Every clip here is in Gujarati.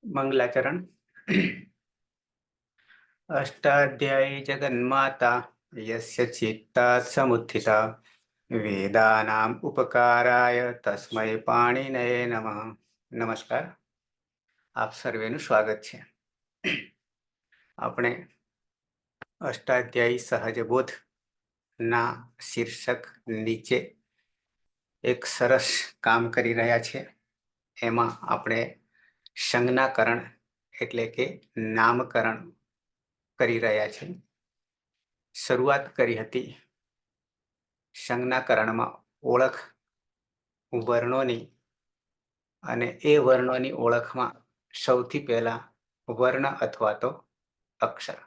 मंगलाचरण। अष्टाध्यायी जगन्माता यस्य चित्तात् समुत्थिता वेदानाम् उपकाराय तस्मै पाणिनये नमः। नमस्कार, આપ સર્વેનું સ્વાગત છે. આપણે અષ્ટાધ્યાયી સહજબોધ ના શીર્ષક નીચે એક સરસ કામ કરી રહ્યા છે. એમાં આપણે સંજ્ઞાકરણ એટલે કે નામકરણ કરી રહ્યા છે. શરૂઆત કરી હતી સંજ્ઞાકરણમાં ઓળખ વર્ણોની, અને એ વર્ણોની ઓળખમાં સૌથી પહેલા વર્ણ અથવા તો અક્ષર,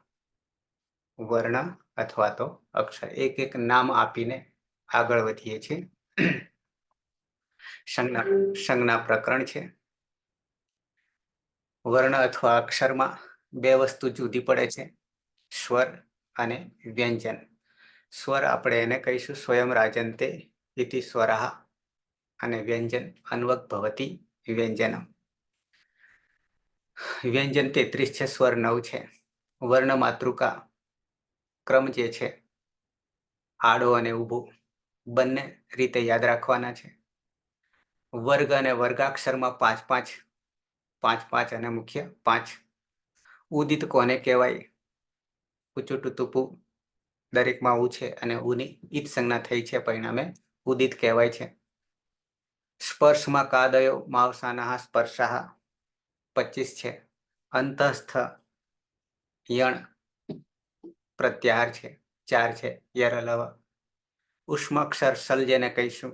વર્ણ અથવા તો અક્ષર એક એક નામ આપીને આગળ વધીએ છીએ. સંજ્ઞા પ્રકરણ છે. વર્ણ અથવા અક્ષરમાં બે વસ્તુ જુદી પડે છે, સ્વર અને વ્યંજન. સ્વર આપણે એને કહીશું સ્વયં રાજંતે ઇતિ સ્વરઃ, અને વ્યંજન અન્વક ભવતી વ્યંજનમ. વ્યંજન 33 છે, સ્વર 9 છે. વર્ણ માતૃકા ક્રમ જે છે આડો અને ઊભો બંને રીતે યાદ રાખવાના છે. વર્ગ અને વર્ગાક્ષરમાં 5 5 અને મુખ્ય 5. ઉદિત કોને કહેવાય? ઊંચું ટૂંપું દરેકમાં ઉ છે અને ઉની ઈત સંજ્ઞા થઈ છે, પરિણામે ઉદિત કહેવાય છે. સ્પર્શમાં કાદયો માવસાના સ્પર્શાહ 25 છે. અંતઃસ્થ યણ પ્રત્યાહાર છે 4 છે. યરલવ ઉષ્માક્ષર સલ જેને કહીશું,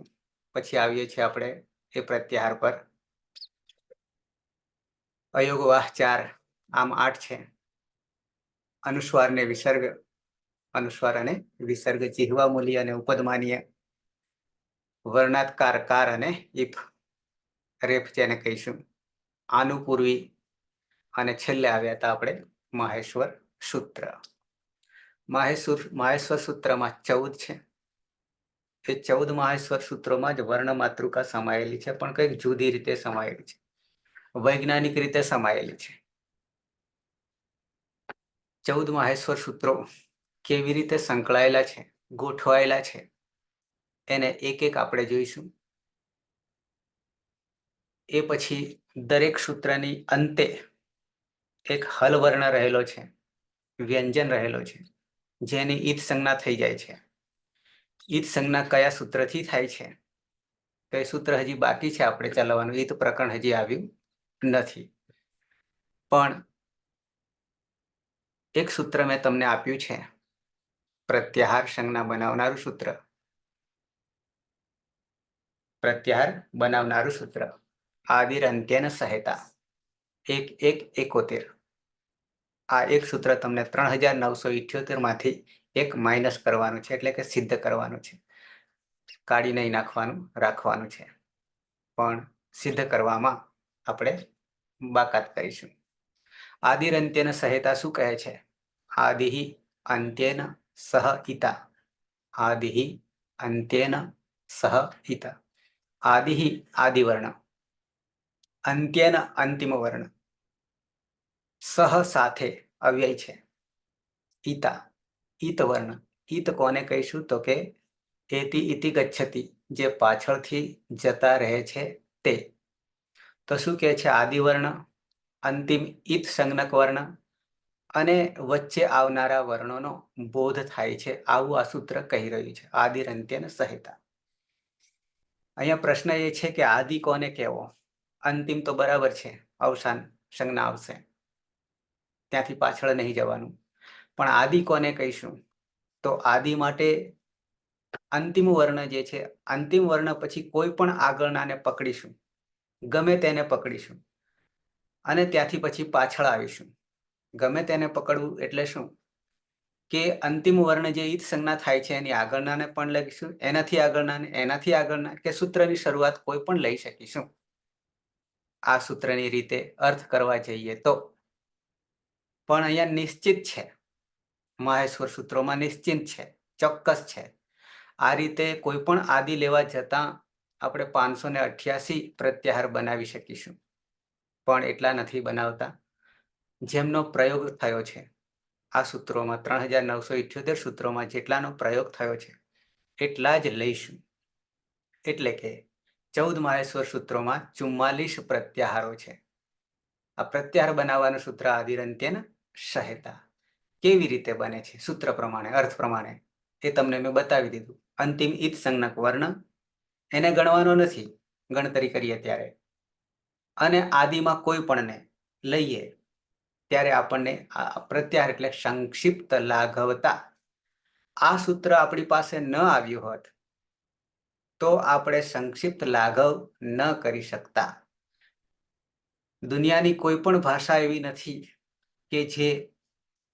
પછી આવીએ છીએ આપણે એ પ્રત્યાહાર પર. અયોગવાહ 4, આમ 8 છે. અનુસ્વાર ને વિસર્ગ, અનુસ્વાર અને વિસર્ગ જીહવા મૂલી અને ઉપદમાનીય. વર્ણાત્કાર કાર અને ઇફ રેફ જેને કહીશું, આનુપૂર્વી, અને છેલ્લે આવ્યા હતા આપણે માહેશ્વર સૂત્ર. માહેશ્વર સૂત્રમાં 14 છે. એ 14 માહેશ્વર સૂત્રોમાં જ વર્ણ માતૃકા સમાયેલી છે, પણ કંઈક જુદી રીતે સમાયેલી છે, વૈજ્ઞાનિક રીતે સમાયેલી છે. 14 માહેશ્વર સૂત્રો કેવી રીતે સંકળાયેલા છે, ગોઠવાયેલા છે, એને એક એક આપણે જોઈશું. એ પછી દરેક સૂત્રની અંતે એક હલ વર્ણ રહેલો છે, વ્યંજન રહેલો છે, જેની ઈત સંજ્ઞા થઈ જાય છે. ઈત સંજ્ઞા કયા સૂત્રથી થાય છે તો એ સૂત્ર હજી બાકી છે આપણે ચલાવવાનું. ઈત પ્રકરણ હજી આવ્યું નથી, પણ એક સૂત્ર મેં તમને આપ્યું છે, પ્રત્યાહાર સંજ્ઞા બનાવનારું સૂત્ર. પ્રત્યાહાર બનાવનારું સૂત્ર આદિર અંત્યન સહેતા 1-1-71. આ એક સૂત્ર તમને 3978 માંથી એક માઇનસ કરવાનું છે, એટલે કે સિદ્ધ કરવાનું છે. કાઢી નહીં નાખવાનું, રાખવાનું છે, પણ સિદ્ધ કરવામાં આપણે બાકાત કરીશું. આદિર અંત્યન સહેતા શું કહે છે? આદિ અંત્યેન સહ ઈતા. આદિ અંત્યેન સહ ઈતા. આદિ આદિવર્ણ, અંત્યેન અંતિમ વર્ણ, સહ સાથે અવ્યય છે, ઈતા ઈત વર્ણ. ઈત કોને કહીશું તો કે એતિ ઇતિ ગચ્છતિ, જે પાછળથી જતા રહે છે તે. તો શું કહે છે? આદિવર્ણ, અંતિમ ઈત સંજ્ઞક વર્ણ અને વચ્ચે આવનારા વર્ણોનો બોધ થાય છે, આવું આ સૂત્ર કહી રહ્યું છે. આદિર અંત્યન સહેતા. અહીંયા પ્રશ્ન એ છે કે આદિ કોને કહેવો? અંતિમ તો બરાબર છે, અવસાન સંજ્ઞા આવશે, ત્યાંથી પાછળ નહીં જવાનું. પણ આદિ કોને કહીશું? તો આદિ માટે અંતિમ વર્ણ જે છે, અંતિમ વર્ણ પછી કોઈ પણ આગળનાને પકડીશું, ગમે તેને પકડીશું, અને ત્યાંથી પછી પાછળ આવીશું. ગમે તેને પકડવું એટલે શું કે અંતિમ વર્ણ જે ઈત સંજ્ઞા થાય છે એની આગળનાને પણ લખીશું, એનાથી આગળનાને, એનાથી આગળના, કે સૂત્રની શરૂઆત કોઈ પણ લઈ શકીશું. આ સૂત્રની રીતે અર્થ કરવા જઈએ તો. પણ અહીંયા નિશ્ચિત છે, માહેશ્વર સૂત્રોમાં નિશ્ચિત છે, ચોક્કસ છે. આ રીતે કોઈ પણ આદિ લેવા જતા આપણે 588 પ્રત્યાહાર બનાવી શકીશું. પણ એટલા નથી બનાવતા જેમનો પ્રયોગ થયો છે આ સૂત્રોમાં 3978 સૂત્રોમાં જેટલાનો પ્રયોગ થયો છે એટલા જ લઈશું. એટલે કે 14 માહેશ્વર સૂત્રોમાં 44 પ્રત્યાહારો છે. આ પ્રત્યાહાર બનાવવાનું સૂત્ર આદિરંત્યન સહેતા કેવી રીતે બને છે સૂત્ર પ્રમાણે અર્થ પ્રમાણે એ તમને મેં બતાવી દીધું. અંતિમ ઈત સંજ્ઞક વર્ણ એને ગણવાનો નથી ગણતરી કરીએ ત્યારે, અને આદિમાં કોઈ પણને લઈએ ત્યારે આપણને આ પ્રત્યાહાર એટલે સંક્ષિપ્ત લાઘવતા આ સૂત્ર આપણી પાસે ન આવ્યું હોત તો આપણે સંક્ષિપ્ત લાઘવ ન કરી શકતા. દુનિયાની કોઈ પણ ભાષા એવી નથી કે જે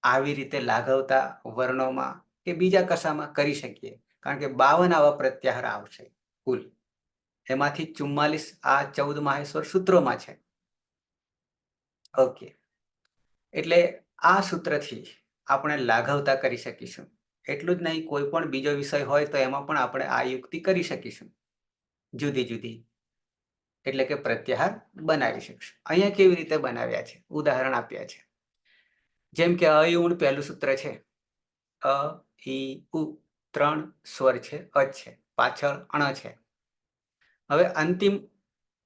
આવી રીતે લાઘવતા વર્ણોમાં કે બીજા કશામાં કરી શકીએ, કારણ કે 52 આવા પ્રત્યાહાર આવશે કુલ. એમાંથી 44 આ 14 માહેશ્વર સૂત્રોમાં છે. ઓકે, એટલે આ સૂત્રથી આપણે લાઘવતા કરી શકીશું. એટલું જ નહીં, કોઈ પણ બીજો વિષય હોય તો એમાં પણ આપણે આ યુક્તિ કરી શકીશું જુદી જુદી, એટલે કે પ્રત્યાહાર બનાવી શકશું. અહીંયા કેવી રીતે બનાવ્યા છે ઉદાહરણ આપ્યા છે. જેમ કે અયુણ પહેલું સૂત્ર છે, અ ઈ ઉ 3 સ્વર છે, અ છે, પાછળ અણ છે. હવે અંતિમ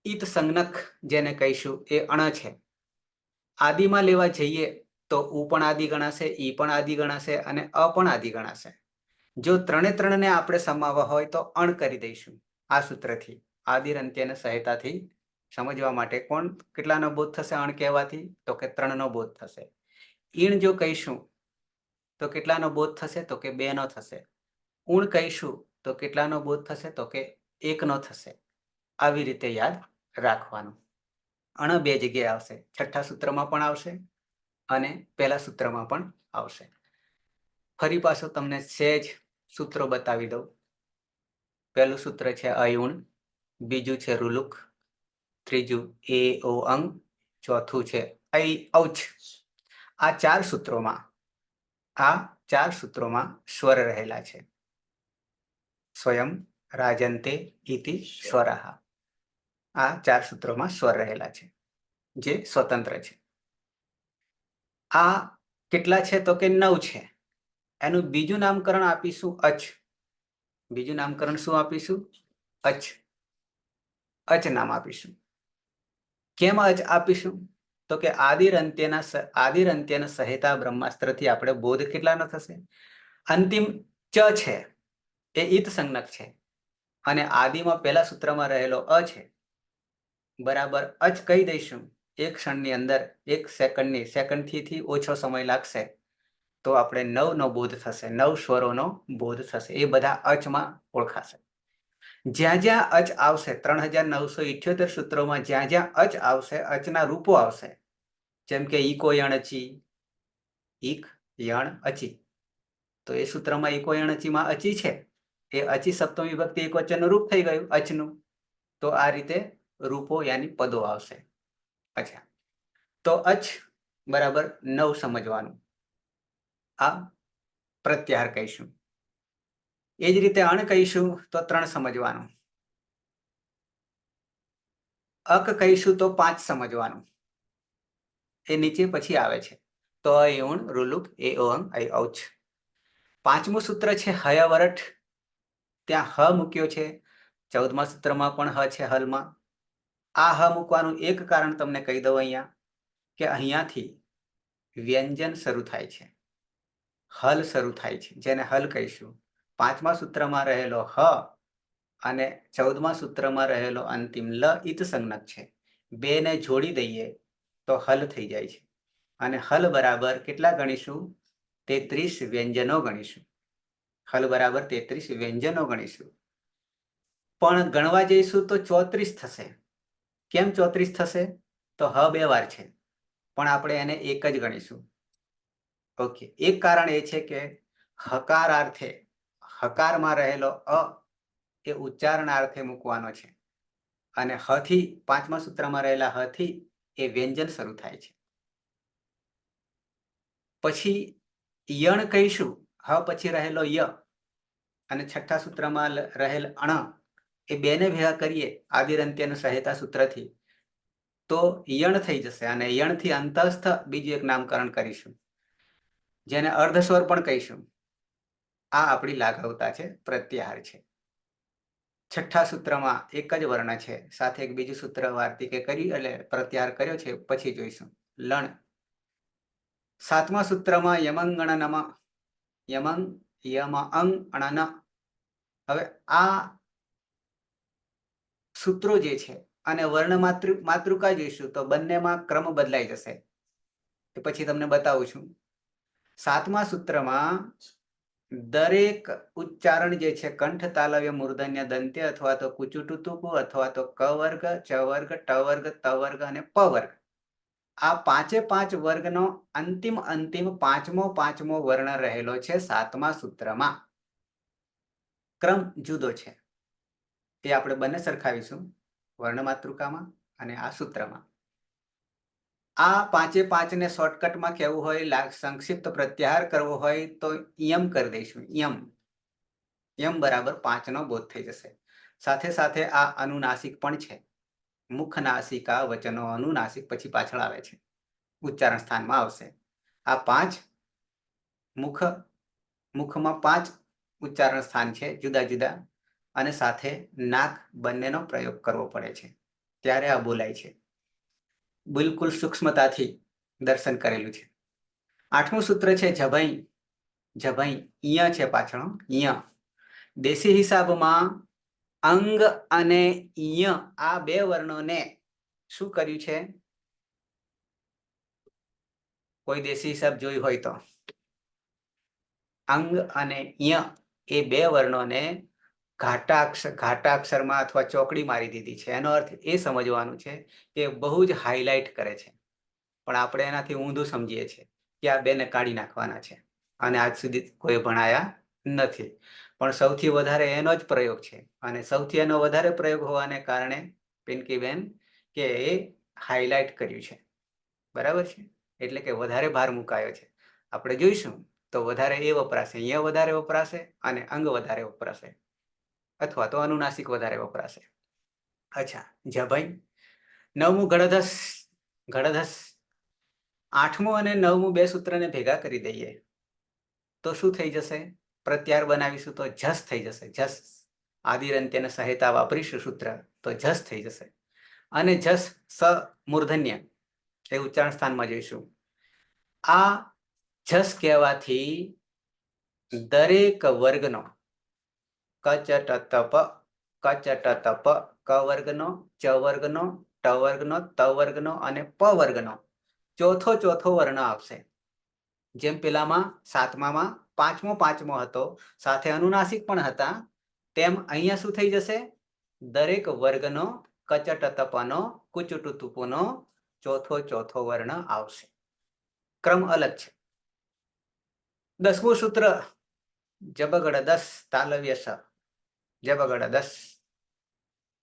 ઈત સંજ્ઞક જેને કહીશું એ અણ છે. આદિમાં લેવા જઈએ તો ઉ પણ આદિ ગણાશે, ઈ પણ આદિ ગણાશે અને અ પણ આદિ ગણાશે. જો ત્રણને આપણે સમાવવા હોય તો અણ કરી દઈશું આ સૂત્રથી. આદિરંત્યન સહાયતાથી સમજવા માટે કોણ કેટલાનો બોધ થશે અણ કહેવાથી? તો કે 3નો બોધ થશે. ઈણ જો કહીશું તો કેટલાનો બોધ થશે? તો કે 2નો થશે. ઉણ કહીશું તો કેટલાનો બોધ થશે? તો કે 1નો થશે. આવી રીતે યાદ રાખવાનું. અણ 2 જગ્યાએ આવશે, છઠ્ઠા સૂત્રમાં પણ આવશે અને પહેલા સૂત્રમાં પણ આવશે. ફરી પાછું તમને સહેજ સૂત્રો બતાવી દઉં. પહેલું સૂત્ર છે અયુણ, બીજું છે રુલુક, ત્રીજું એ ઓ અંગ, ચોથું છે ઐ ઔચ. આ 4 સૂત્રોમાં સ્વર રહેલા છે. સ્વયં રાજંતે ઇતિ સ્વરઃ. આ 4 સૂત્રોમાં સ્વર રહેલા છે જે સ્વતંત્ર છે. આ કેટલા છે? તો કે 9 છે. એનું બીજું નામકરણ આપીશું અચ. બીજું નામકરણ શું આપીશું? અચ. અચ નામ આપીશું. કેમ અચ આપીશું? તો કે આદિરંત્યના સહેતા બ્રહ્માસ્ત્રથી આપણે બોધ કેટલાનો થશે? અંતિમ ચ છે એ ઈત સંજ્ઞક છે અને આદિમાં પહેલા સૂત્રમાં રહેલો અ છે, બરાબર અચ કહી દઈશું. એક ક્ષણની અંદર, એક સેકન્ડથી ઓછો સમય લાગશે તો આપણે 9નો બોધ થશે, 9 સ્વરોનો બોધ થશે. એ બધા અચમાં ઓળખાશે. જ્યાં જ્યાં અચ આવશે 3978 સૂત્રોમાં જ્યાં જ્યાં અચ આવશે, અચના રૂપો આવશે. જેમ કે ઈકો યણ અચી, ઈક યણ અચી. તો એ સૂત્રમાં ઈકો યણ અચીમાં અચી છે, એ અચી સપ્તમી વિભક્તિ એક વચનનું રૂપ થઈ ગયું અચનું. તો આ રીતે રૂપો યાની પદો આવશે. અચ્છા, તો અચ બરાબર 9 સમજવાનું. આ પ્રત્યાહાર કહીશું. એ જ રીતે અણ કહીશું તો 3 સમજવાનું. અક કહીશું તો 5 સમજવાનું. એ નીચે પછી આવે છે. તો અયુણ, રુલુક, એ ઓંગ, ઐ ઔચ. 5મું સૂત્ર છે હયવરઠ. ત્યાં હ મૂક્યો છે. 14મા સૂત્રમાં પણ હ છે હલમાં. આ હ મૂકવાનું એક કારણ તમને કહી દઉં અહીંયા, કે અહીંયાથી વ્યંજન શરૂ થાય છે, હલ શરૂ થાય છે, જેને હલ કહીશું. 5મા સૂત્રમાં રહેલો હ અને 14મા સૂત્રમાં રહેલો અંતિમ લ ઈત સંજ્ઞક છે. 2ને જોડી દઈએ તો હલ થઈ જાય છે. અને હલ બરાબર કેટલા ગણીશું? 33 વ્યંજનો ગણીશું. હલ બરાબર 33 વ્યંજનો ગણીશું. પણ ગણવા જઈશું તો 34 થશે. કેમ 34 થશે? તો હ 2 વાર છે, પણ આપણે એને એક જ ગણીશું. ઓકે, એક કારણ એ છે કે હકારાર્થે હકારમાં રહેલો અ એ ઉચ્ચારણાર્થે મૂકવાનો છે અને હ થી 5મા સૂત્રમાં રહેલા હ થી એ વ્યંજન શરૂ થાય છે. પછી યણ કહીશું, હ પછી રહેલો ય અને છઠ્ઠા સૂત્રમાં રહેલ અણ, એ બેને ભેગા કરીએ આદિરંત્યનું સહાયતા સૂત્રથી તો યણ થઈ જશે અને યણથી અંતસ્થ બીજું એક નામકરણ કરીશું, જેને અર્ધસ્વર પણ કહીશું. આ આપણી લાઘવતા છે, પ્રત્યાહાર છે. છઠ્ઠા સૂત્રમાં એક જ વર્ણ છે, સાથે એક બીજું સૂત્ર વાર્તિકે કર્યું એટલે પ્રત્યાહાર કર્યો છે, પછી જોઈશું. લણ. સાતમા સૂત્રમાં યમંગણનમ યમંગ યમ અંગ અણન. હવે આ સૂત્રો જે છે અને વર્ણ માતૃકા જોઈશું તો બંનેમાં ક્રમ બદલાઈ જશે. એ પછી તમને બતાવું છું. સાતમા સૂત્રમાં દરેક ઉચ્ચારણ જે છે કંઠ તાલવ્ય મૂર્ધન્ય દંત્ય અથવા તો કુચુટુતુપુ અથવા તો ક વર્ગ, ચ વર્ગ, ટ વર્ગ, ત વર્ગ અને પ વર્ગ, આ પાંચે પાંચ વર્ગનો અંતિમ પાંચમો વર્ણ રહેલો છે સાતમા સૂત્રમાં. ક્રમ જુદો છે, એ આપણે બંને સરખાવીશું, વર્ણ માતૃકામાં અને આ સૂત્રમાં. આ પાંચે પાંચને શોર્ટકટમાં કહેવું હોય, સંક્ષિપ્ત પ્રત્યાહાર કરવો હોય તો યમ કરી દઈશું. યમ બરાબર 5નો બોધ થઈ જશે. સાથે સાથે આ અનુનાસિક પણ છે. મુખ નાસિકા વચનો અનુનાસિક પછી પાછળ આવે છે, ઉચ્ચારણ સ્થાનમાં આવશે. આ 5 મુખમાં 5 ઉચ્ચારણ સ્થાન છે જુદા જુદા, અને સાથે નાક બંનેનો પ્રયોગ કરવો પડે છે, ત્યારે આ બોલાય છે. બિલકુલ સૂક્ષ્મતાથી દર્શન કરેલું છે. 8મું સૂત્ર છે જભઈ. ઈય છે પાછળ, ઈય. દેશી હિસાબમાં અંગ અને ઈય આ બે વર્ણોને શું કર્યું છે? કોઈ દેશી હિસાબ જોઈ હોય તો અંગ અને ઈય એ બે વર્ણોને ઘાટા અક્ષરમાં અથવા ચોકડી મારી દીધી છે. એનો અર્થ એ સમજવાનું છે કે બહુ જ હાઇલાઇટ કરે છે, પણ આપણે એનાથી ઊંધું સમજીએ છીએ કે આ બેને કાઢી નાખવાના છે, અને આજ સુધી કોઈ ભણાયા નથી. પણ સૌથી વધારે એનો જ પ્રયોગ છે, અને સૌથી એનો વધારે પ્રયોગ હોવાને કારણે પિંકીબેન કે એ હાઇલાઇટ કર્યું છે, બરાબર છે, એટલે કે વધારે ભાર મુકાયો છે. આપણે જોઈશું તો વધારે એ વપરાશે, અહીંયા વધારે વપરાશે અને અંગ વધારે વપરાશે, અથવા તો અનુનાસિક વધારે વપરાશે. અચ્છા, જભાઈ. 9મું ગળધસ. 8મું અને 9મું બે સૂત્રને ભેગા કરી દઈએ તો શું થઈ જશે? પ્રત્યાહાર બનાવીશું તો જસ થઈ જશે. જસ આદિરંત્યને સહાયતા વાપરીશું સૂત્ર તો જસ થઈ જશે. અને જસ સ મૂર્ધન્ય એ ઉચ્ચારણ સ્થાનમાં જોઈશું. આ જસ કહેવાથી દરેક વર્ગનો કચટતપ, કચટતપ, ક વર્ગનો, ચ વર્ગનો, ટ વર્ગનો, ત વર્ગનો અને પ વર્ગનો ચોથો વર્ણ આવશે. જેમ પેલામાં 7મામાં પાંચમો હતો, સાથે અનુનાસિક પણ હતા, તેમ અહીંયા શું થઈ જશે? દરેક વર્ગનો કચટતપનો, કુચુટુતુપુનો ચોથો વર્ણ આવશે. ક્રમ અલગ છે. 10મું સૂત્ર જબગડ 10 તાલવ્ય સ. જબગડ 10.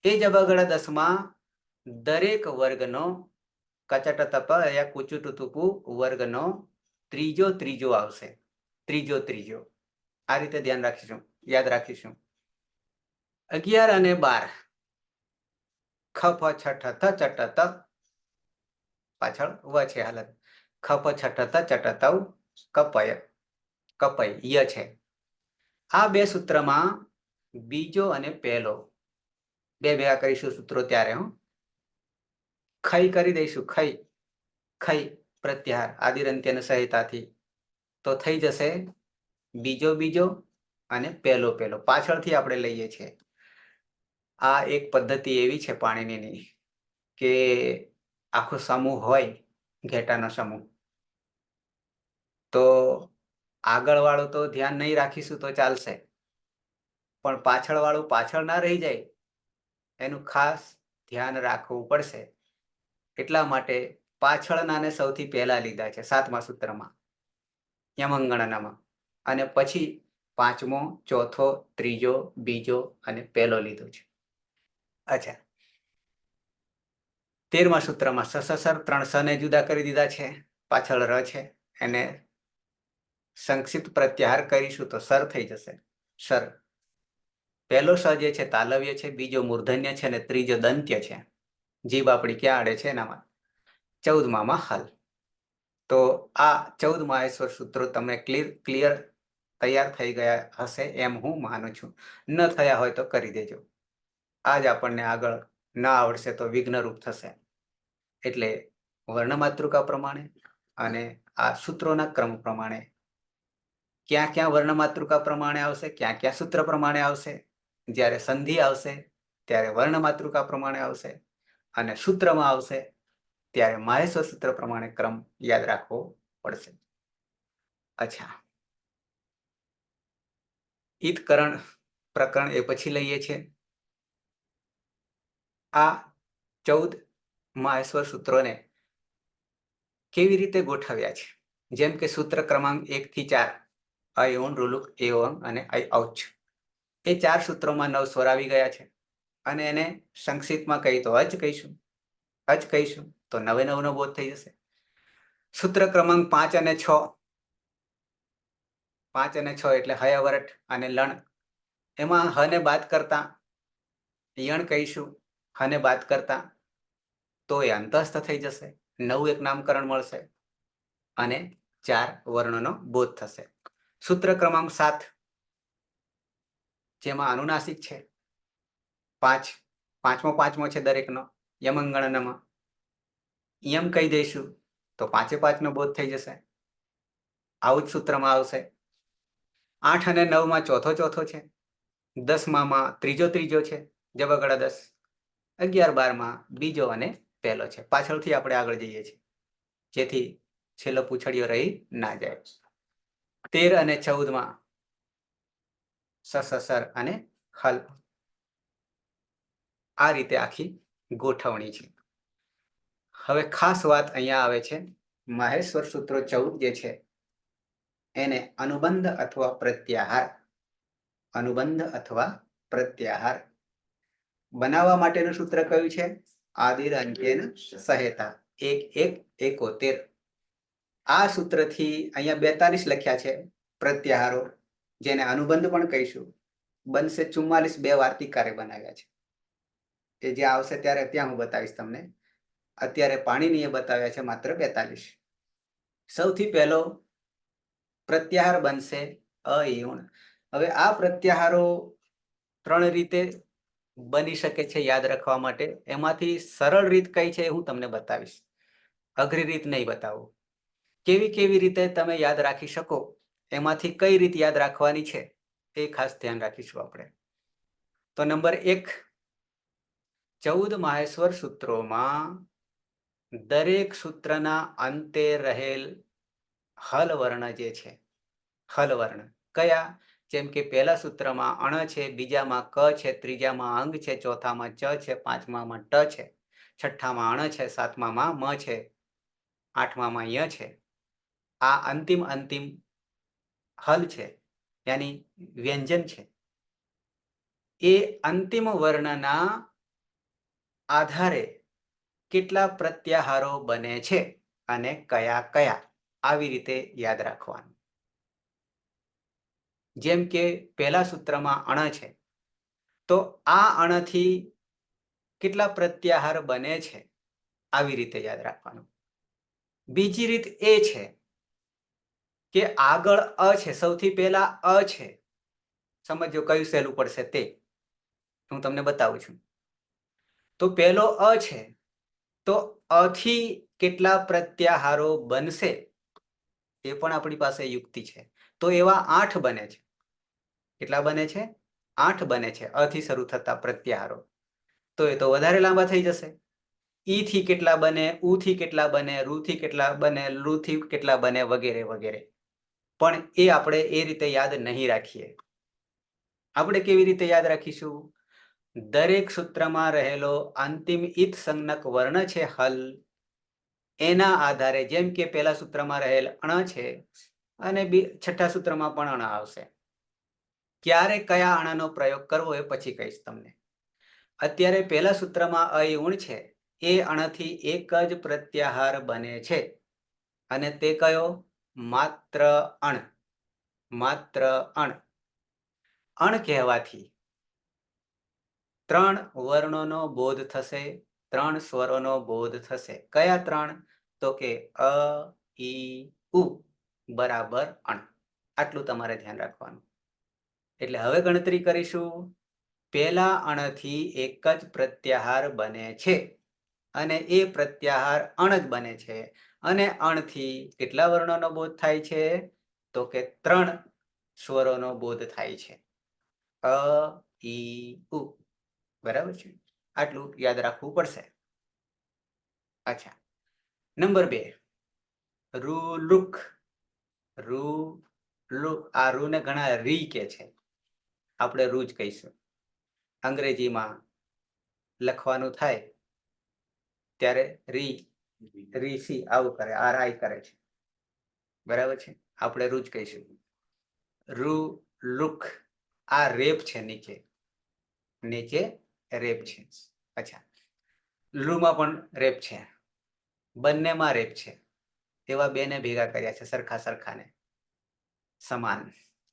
એ જબગડ 10માં દરેક વર્ગનો કચટતપ યા કુચુટુતુપુ વર્ગનો ત્રીજો આવશે. ત્રીજો આ રીતે ધ્યાન રાખીશું, યાદ રાખીશું. 11 અને 12 ખફ છઠ થ ચટ ત, પાછળ વ છે હાલત. ખફ છઠ ત ચટ તવ કપય ય છે. આ બે સૂત્રમાં બીજો અને પહેલો બે ભેગા કરીશું સૂત્રો ત્યારે ખઈ કરી દઈશું. ખઈ પ્રત્યાહાર આદિરંત્યની સહાયતાથી તો થઈ જશે બીજો અને પહેલો. પાછળથી આપણે લઈએ છીએ. આ એક પદ્ધતિ એવી છે પાણીનીની કે આખો સમૂહ હોય, ઘેટાનો સમૂહ, તો આગળ વાળું તો ધ્યાન નહીં રાખીશું તો ચાલશે, પણ પાછળ વાળું પાછળ ના રહી જાય એનું ખાસ ધ્યાન રાખવું પડશે. એટલા માટે પાછળનાને સૌથી પહેલા લીધા છે 7મા સૂત્રમાં યમંગણનામાં, અને પછી 5મો, ચોથો, ત્રીજો, બીજો અને પહેલો લીધો છે. અચ્છા, 13મા સૂત્રમાં સસસર 3 સને જુદા કરી દીધા છે, પાછળ ર છે, એને સંક્ષિપ્ત પ્રત્યાહાર કરીશું તો સર થઈ જશે. સર. પહેલો સ જે છે તાલવ્ય છે, બીજો મૂર્ધન્ય છે અને ત્રીજો દંત્ય છે. જીભ આપણી ક્યાં આડે છે એનામાં 14માં હલ. તો આ 14 માહેશ્વર સૂત્રો તમને ક્લિયર તૈયાર થઈ ગયા હશે એમ હું માનું છું. ન થયા હોય તો કરી દેજો. આજ આપણને આગળ ના આવડશે તો વિઘ્નરૂપ થશે. એટલે વર્ણમાતૃકા પ્રમાણે અને આ સૂત્રોના ક્રમ પ્રમાણે ક્યાં ક્યાં વર્ણમાતૃકા પ્રમાણે આવશે, ક્યાં ક્યાં સૂત્ર પ્રમાણે આવશે. જ્યારે સંધિ આવશે ત્યારે વર્ણમાતૃકા પ્રમાણે આવશે અને સૂત્રમાં આવશે ત્યારે માહેશ્વર સૂત્ર પ્રમાણે ક્રમ યાદ રાખવો પડશે. અચ્છા, ઈતકરણ પ્રકરણ એ પછી લઈએ છીએ. આ 14 માહેશ્વર સૂત્રોને કેવી રીતે ગોઠવ્યા છે? જેમ કે સૂત્ર ક્રમાંક 1 થી 4 અ રૂલુક એઓંગ અને ઔચ એ 4 સૂત્રોમાં 9 સ્વર આવી ગયા છે અને એને સંક્ષિપ્તમાં કહી તો અચ કહીશું તો 9 નો બોધ થઈ જશે. સૂત્ર ક્રમાંક 5 અને 6 એટલે હયવરટ અને લણ. એમાં હને બાદ કરતા યણ કહીશું, હને બાદ કરતા તો એ અંતસ્થ થઈ જશે. 9 એક નામકરણ મળશે અને 4 વર્ણનો બોધ થશે. સૂત્ર ક્રમાંક 7 જેમાં અનુનાસિક છે 5, પાંચમો છે દરેકનો યમંગણનમાં. યમ કહી દઈશું તો 5 નો બોધ થઈ જશે. આવું જ સૂત્રમાં આવશે. 8 અને 9 ચોથો છે. 10માં ત્રીજો છે જબગડા 10. 11-12 બીજો અને પહેલો છે. પાછળથી આપણે આગળ જઈએ છીએ જેથી છેલ્લો પૂછડીઓ રહી ના જાય. 13 અને 14 સસર અને હલ. આ રીતે આખી ગોઠવણી છે. હવે ખાસ વાત અહીંયા આવે છે. માહેશ્વર સૂત્રો 14 જે છે એને અનુબંધ અથવા પ્રત્યાહાર બનાવવા માટેનું સૂત્ર કયું છે? આદિર અંત્યેન સહેતા 1-1-71. આ સૂત્રથી અહીંયા 42 લખ્યા છે પ્રત્યાહારો, જેને અનુબંધ પણ કહીશું. બનશે 44. 2 વાર્તિકારે બનાવ્યા છે. એ જે આવશે ત્યારે ત્યાં હું બતાવીશ તમને. અત્યારે પાણીનીએ બતાવ્યા છે માત્ર 42. સૌથી પહેલો પ્રત્યાહાર બનશે અયુણ. હવે આ પ્રત્યાહારો 3 રીતે બની શકે છે યાદ રાખવા માટે. એમાંથી સરળ રીત કઈ છે હું તમને બતાવીશ, અઘરી રીત નહીં બતાવું. કેવી રીતે તમે યાદ રાખી શકો એમાંથી કઈ રીત યાદ રાખવાની છે એ ખાસ ધ્યાન રાખીશું આપણે. તો નંબર 1, 14 માહેશ્વર સૂત્રોમાં દરેક સૂત્રના અંતે રહેલ હલ વર્ણ જે છે, હલ વર્ણ કયા? જેમ કે પહેલા સૂત્રમાં અણ છે, બીજામાં ક છે, ત્રીજામાં અંગ છે, ચોથામાં ચ છે, પાંચમામાં ટ છે, છઠ્ઠામાં અણ છે, સાતમામાં મ છે, આઠમામાં ય છે. આ અંતિમ હલ છે, યાની વ્યંજન છે. એ અંતિમ વર્ણના આધારે કેટલા પ્રત્યાહારો બને છે અને કયા આવી રીતે યાદ રાખવાનું. જેમ કે પહેલા સૂત્રમાં અણ છે તો આ અણથી કેટલા પ્રત્યાહાર બને છે આવી રીતે યાદ રાખવાનું. બીજી રીત એ છે કે આગળ અ છે, સૌથી પહેલા અ છે. સમજો કયું સહેલું પડશે તે હું તમને બતાવું છું. તો પહેલો અ છે તો અથી કેટલા પ્રત્યાહારો બનશે એ પણ આપણી પાસે યુક્તિ છે. તો એવા 8 બને છે. કેટલા બને છે? 8 બને છે અથી શરૂ થતા પ્રત્યાહારો. તો એ તો વધારે લાંબા થઈ જશે. ઈ થી કેટલા બને, ઉ થી કેટલા બને, રૂ થી કેટલા બને, લુ થી કેટલા બને, વગેરે વગેરે. પણ એ આપણે એ રીતે યાદ નહીં રાખીએ. આપણે કેવી રીતે યાદ રાખીશું? દરેક સૂત્રમાં રહેલો અંતિમ ઈત સંજ્ઞક વર્ણ છે હલ, એના આધારે, જેમ કે પહેલા સૂત્રમાં રહેલ અણ છે અને છઠ્ઠા સૂત્રમાં પણ અણ આવશે. ક્યારે કયા અણનો પ્રયોગ કરવો એ પછી કહીશ તમને. અત્યારે પહેલા સૂત્રમાં અયુણ છે, એ અણથી એક જ પ્રત્યાહાર બને છે અને તે કયો? માત્ર અણ. અણ કહેવાથી 3 વર્ણોનો બોધ થશે ત્રણ સ્વરોનો બોધ થશે. કયા ત્રણ? તો કે અ, ઈ, ઉ બરાબર અણ. આટલું તમારે ધ્યાન રાખવાનું. એટલે હવે ગણતરી કરીશું. પહેલા અણથી એક જ પ્રત્યાહાર બને છે અને એ પ્રત્યાહાર અણ જ બને છે. અને અણથી કેટલા વર્ણોનો બોધ થાય છે? તો કે ત્રણ સ્વરોનો બોધ થાય છે. અ, ઈ, ઉ. બરાબર છે? આટલું યાદ રાખવું પડશે. અચ્છા, નંબર 2, રૂ લુક. રૂ લુક. આ રૂ ને ઘણા રી કે છે, આપણે રૂ જ કહીશું. અંગ્રેજીમાં લખવાનું થાય ત્યારે રી સી આવું કરે, આર આઈ કરે છે. બરાબર છે? આપણે રૂ જ કહીશું. રૂ લુક. આ રેપ છે, નીચે રેપ છે. અચ્છા, લુમાં પણ રેપ છે, બંનેમાં રેપ છે. એવા બેને ભેગા કર્યા છે, સરખાને સમાન.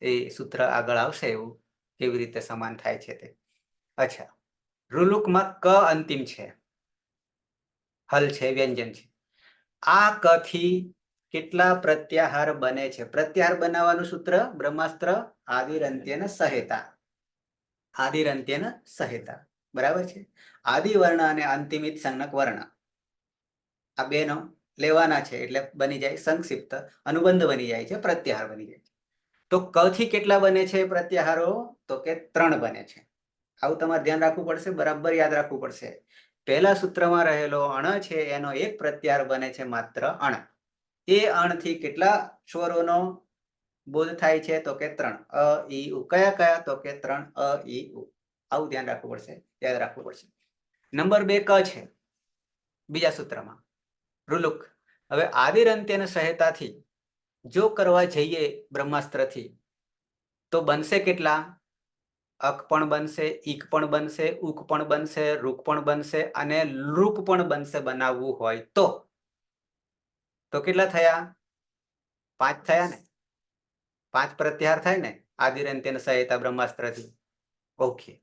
એ સૂત્ર આગળ આવશે એવું કેવી રીતે સમાન થાય છે તે. અચ્છા, રૂલુકમાં ક અંતિમ છે, હલ છે, વ્યંજન છે. આ ક થી કેટલા પ્રત્યાહાર બને છે? પ્રત્યાહાર બનાવવાનું સૂત્ર બ્રહ્માસ્ત્ર આદિરંત્યન સહેતા. આદિરંત્યન સહેતા. બરાબર છે? આદિ વર્ણ અને અંતિમિત સંજ્ઞક વર્ણ, આ બેનો લેવાના છે એટલે બની જાય સંક્ષિપ્ત અનુબંધ, બની જાય છે પ્રત્યાહાર બની જાય છે. તો ક થી કેટલા બને છે પ્રત્યાહારો? તો કે 3 બને છે. આવું તમારે ધ્યાન રાખવું પડશે, બરાબર યાદ રાખવું પડશે. પહેલા સૂત્રમાં રહેલો અણ છે એનો એક પ્રત્યાહાર બને છે, માત્ર અણ. એ અણથી કેટલા સ્વરોનો બોધ થાય છે? તો કે 3. અ, ઈ, ઉ. કયા? તો કે 3 અ, ઈ, ઉ. આવું ધ્યાન રાખવું પડશે, યાદ રાખવું પડશે. નંબર 2 ક છે બીજા સૂત્રમાં, રૂલુક. હવે આદિરંત્યન સહેતાથી જો કરવા જઈએ બ્રહ્માસ્ત્રથી તો બનશે કેટલા? અક પણ બનશે, ઈક પણ બનશે, ઉક પણ બનશે, રૂક પણ બનશે અને લૃક પણ બનશે બનાવવું હોય તો કેટલા થયા? 5 થયા ને? 5 પ્રત્યાહાર થાય ને આદિરંત્યન સહાયતા બ્રહ્માસ્ત્રથી. ઓકે,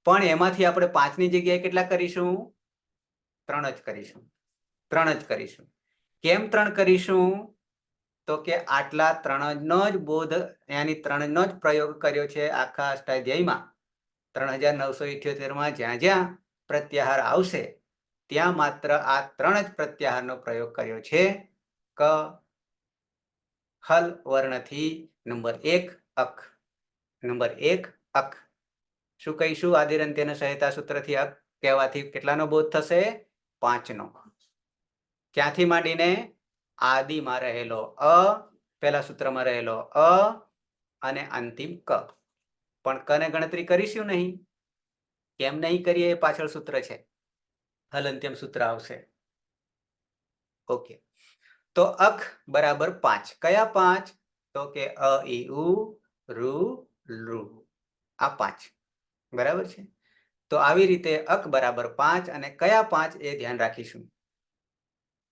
પણ એમાંથી આપણે 5ની જગ્યાએ કેટલા કરીશું? 3 જ કરીશું. 3 જ કરીશું. કેમ 3 કરીશું? તો કે આટલા 3નો જ બોધ, એની 3નો જ પ્રયોગ કર્યો છે આખા અષ્ટાધ્યાયમાં. 3978માં જ્યાં જ્યાં પ્રત્યાહાર આવશે ત્યાં માત્ર આ 3 જ પ્રત્યાહારનો પ્રયોગ કર્યો છે. ક, હલ વર્ણથી. નંબર 1 અક. નંબર 1 અક. શું કહીશું? આદિરંત્યન સહાયતા સૂત્રથી અક કહેવાથી કેટલાનો બોધ થશે? 5નો. ક્યાંથી માંડીને? આદિમાં રહેલો અ, પહેલા સૂત્રમાં રહેલો અ અને અંતિમ ક. પણ કને ગણતરી કરીશું નહીં. કેમ નહીં કરીએ? એ પાછળ સૂત્ર છે, હલંત્યમ સૂત્ર આવશે. ઓકે, તો અક બરાબર 5. કયા 5? તો કે અ, ઈ, ઉ, રૂ, લુ. આ 5. બરાબર છે? તો આવી રીતે અક બરાબર 5 અને કયા 5 એ ધ્યાન રાખીશું.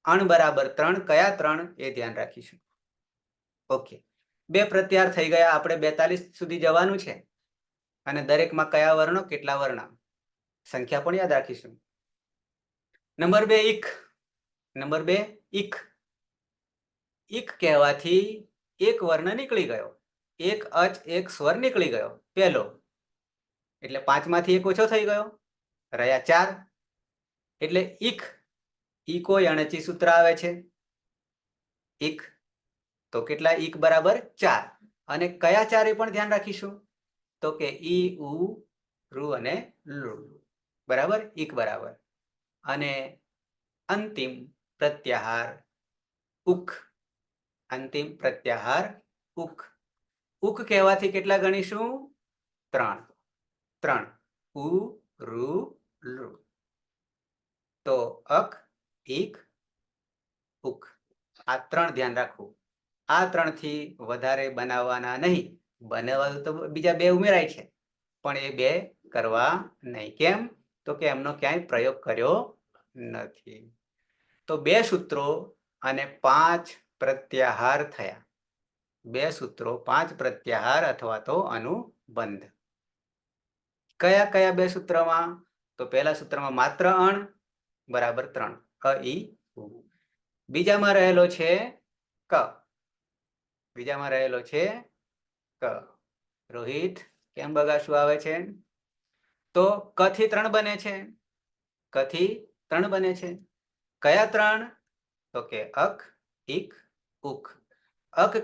અણ બરાબર 3, કયા 3 એ ધ્યાન રાખીશું. ઓકે, 2 પ્રત્યાહાર થઈ ગયા. આપણે 42 સુધી જવાનું છે અને દરેકમાં કયા વર્ણો, કેટલા વર્ણ, સંખ્યા પણ યાદ રાખીશું. નંબર 2 ઈક. નંબર 2 ઈક. ઈક કહેવાથી એક વર્ણ નીકળી ગયો, એક અચ, એક સ્વર નીકળી ગયો પહેલો, એટલે 5માંથી 1 ઓછો થઈ ગયો, રહ્યા 4. એટલે ઈક, ઈકો અણચી સૂત્ર આવે છે ઈક. તો કેટલા? ઈક બરાબર 4. અને કયા 4 એ પણ ધ્યાન રાખીશું. તો કે ઈ, ઉ, રૂ અને લુ. બરાબર? ઈક બરાબર. અને અંતિમ પ્રત્યાહાર ઉક. અંતિમ પ્રત્યાહાર ઉક. ઉક કહેવાથી કેટલા ગણીશું? 3. ઉ, રૂ, લુ. તો અક, ઈક, ઉક. આ 3 ધ્યાન રાખવું. આ 3 થી વધારે બનાવવાના નહીં. બનાવવા તો બીજા 2 ઉમેરાય છે, પણ એ 2 કરવા નહીં. કેમ? તો કે એમનો ક્યાંય પ્રયોગ કર્યો નથી. તો 2 સૂત્રો અને 5 પ્રત્યાહાર થયા. 2 સૂત્રો, 5 પ્રત્યાહાર અથવા તો અનુબંધ. કયા 2 સૂત્રમાં? તો પહેલા સૂત્રમાં માત્ર અણ, બરાબર 3 અ ઈ ઉ. બીજામાં રહેલો છે ક. બીજામાં રહેલો છે ક. રોહિત કેમ બગાસું આવે છે? તો ક થી 3 બને છે. ક થી 3 બને છે. કયા 3? તો કે અક, ઇક, ઉક. અક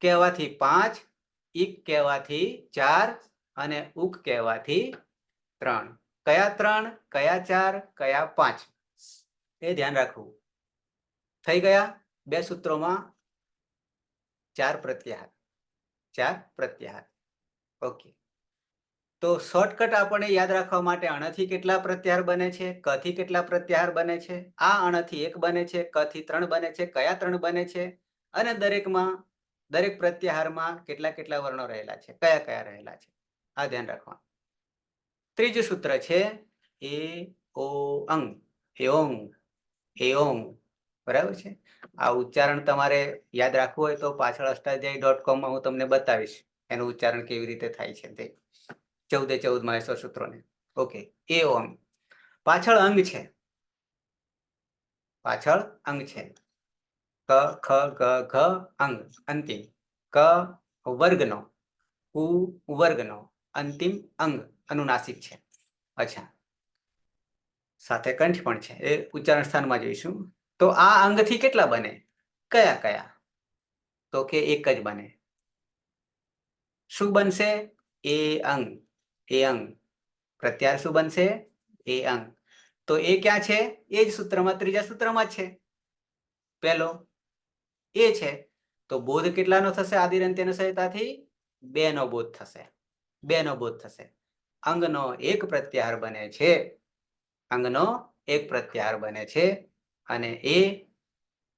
કહેવાથી 5, ઇક કહેવાથી 4 અને ઉક કહેવાથી 3. કયા 3, કયા 4, કયા 5 એ ધ્યાન રાખવું. થઈ ગયા 2 સૂત્રોમાં 4 પ્રત્યાહાર. 4 પ્રત્યાહાર. ઓકે. તો શોર્ટકટ આપણે યાદ રાખવા માટે અણથી કેટલા પ્રત્યાહાર બને છે, ક થી કેટલા પ્રત્યાહાર બને છે, આ અણથી 1 બને છે, ક થી 3 બને છે, કયા 3 બને છે અને દરેક પ્રત્યાહારમાં કેટલા કેટલા વર્ણો રહેલા છે, કયા કયા રહેલા છે, આ ધ્યાન રાખવાનું. ત્રીજું સૂત્ર છે એ ઓ અંગ. એઓંગ, એઓંગ. બરાબર છે. આ ઉચ્ચારણ તમારે યાદ રાખવું હોય તો પાછળ અષ્ટાધ્યાયી.com માં હું તમને બતાવીશ એનું ઉચ્ચારણ કેવી રીતે થાય છે તે 14 માં 100 સૂત્રોને. ઓકે. એઓંગ. પાછળ અંગ છે. પાછળ અંગ છે. ક, ખ, ગ, ઘ, અંગ. અંતિમ ક વર્ગનો, ઉ વર્ગનો, અંતિમ અંગ અનુનાસિક છે. અચ્છા, સાથે કંઠ પણ છે, એ ઉચ્ચારણ સ્થાનમાં જોઈશું. તો આ અંગથી કેટલા બને? કયા કયા? તો કે એક જ બને. શું બનશે? એ અંગ. એ અંગ. પ્રત્યાહાર શું બનશે? એ અંગ. તો એ ક્યાં છે? એ જ સૂત્રમાં, ત્રીજા સૂત્રમાં જ છે. પહેલો એ છે. તો બોધ કેટલાનો થશે? આદિરંત્યની સહાયતાથી 2 નો બોધ થશે. 2 નો બોધ થશે. અંગનો એક પ્રત્યાહાર બને છે. અંગનો એક પ્રત્યાહાર બને છે અને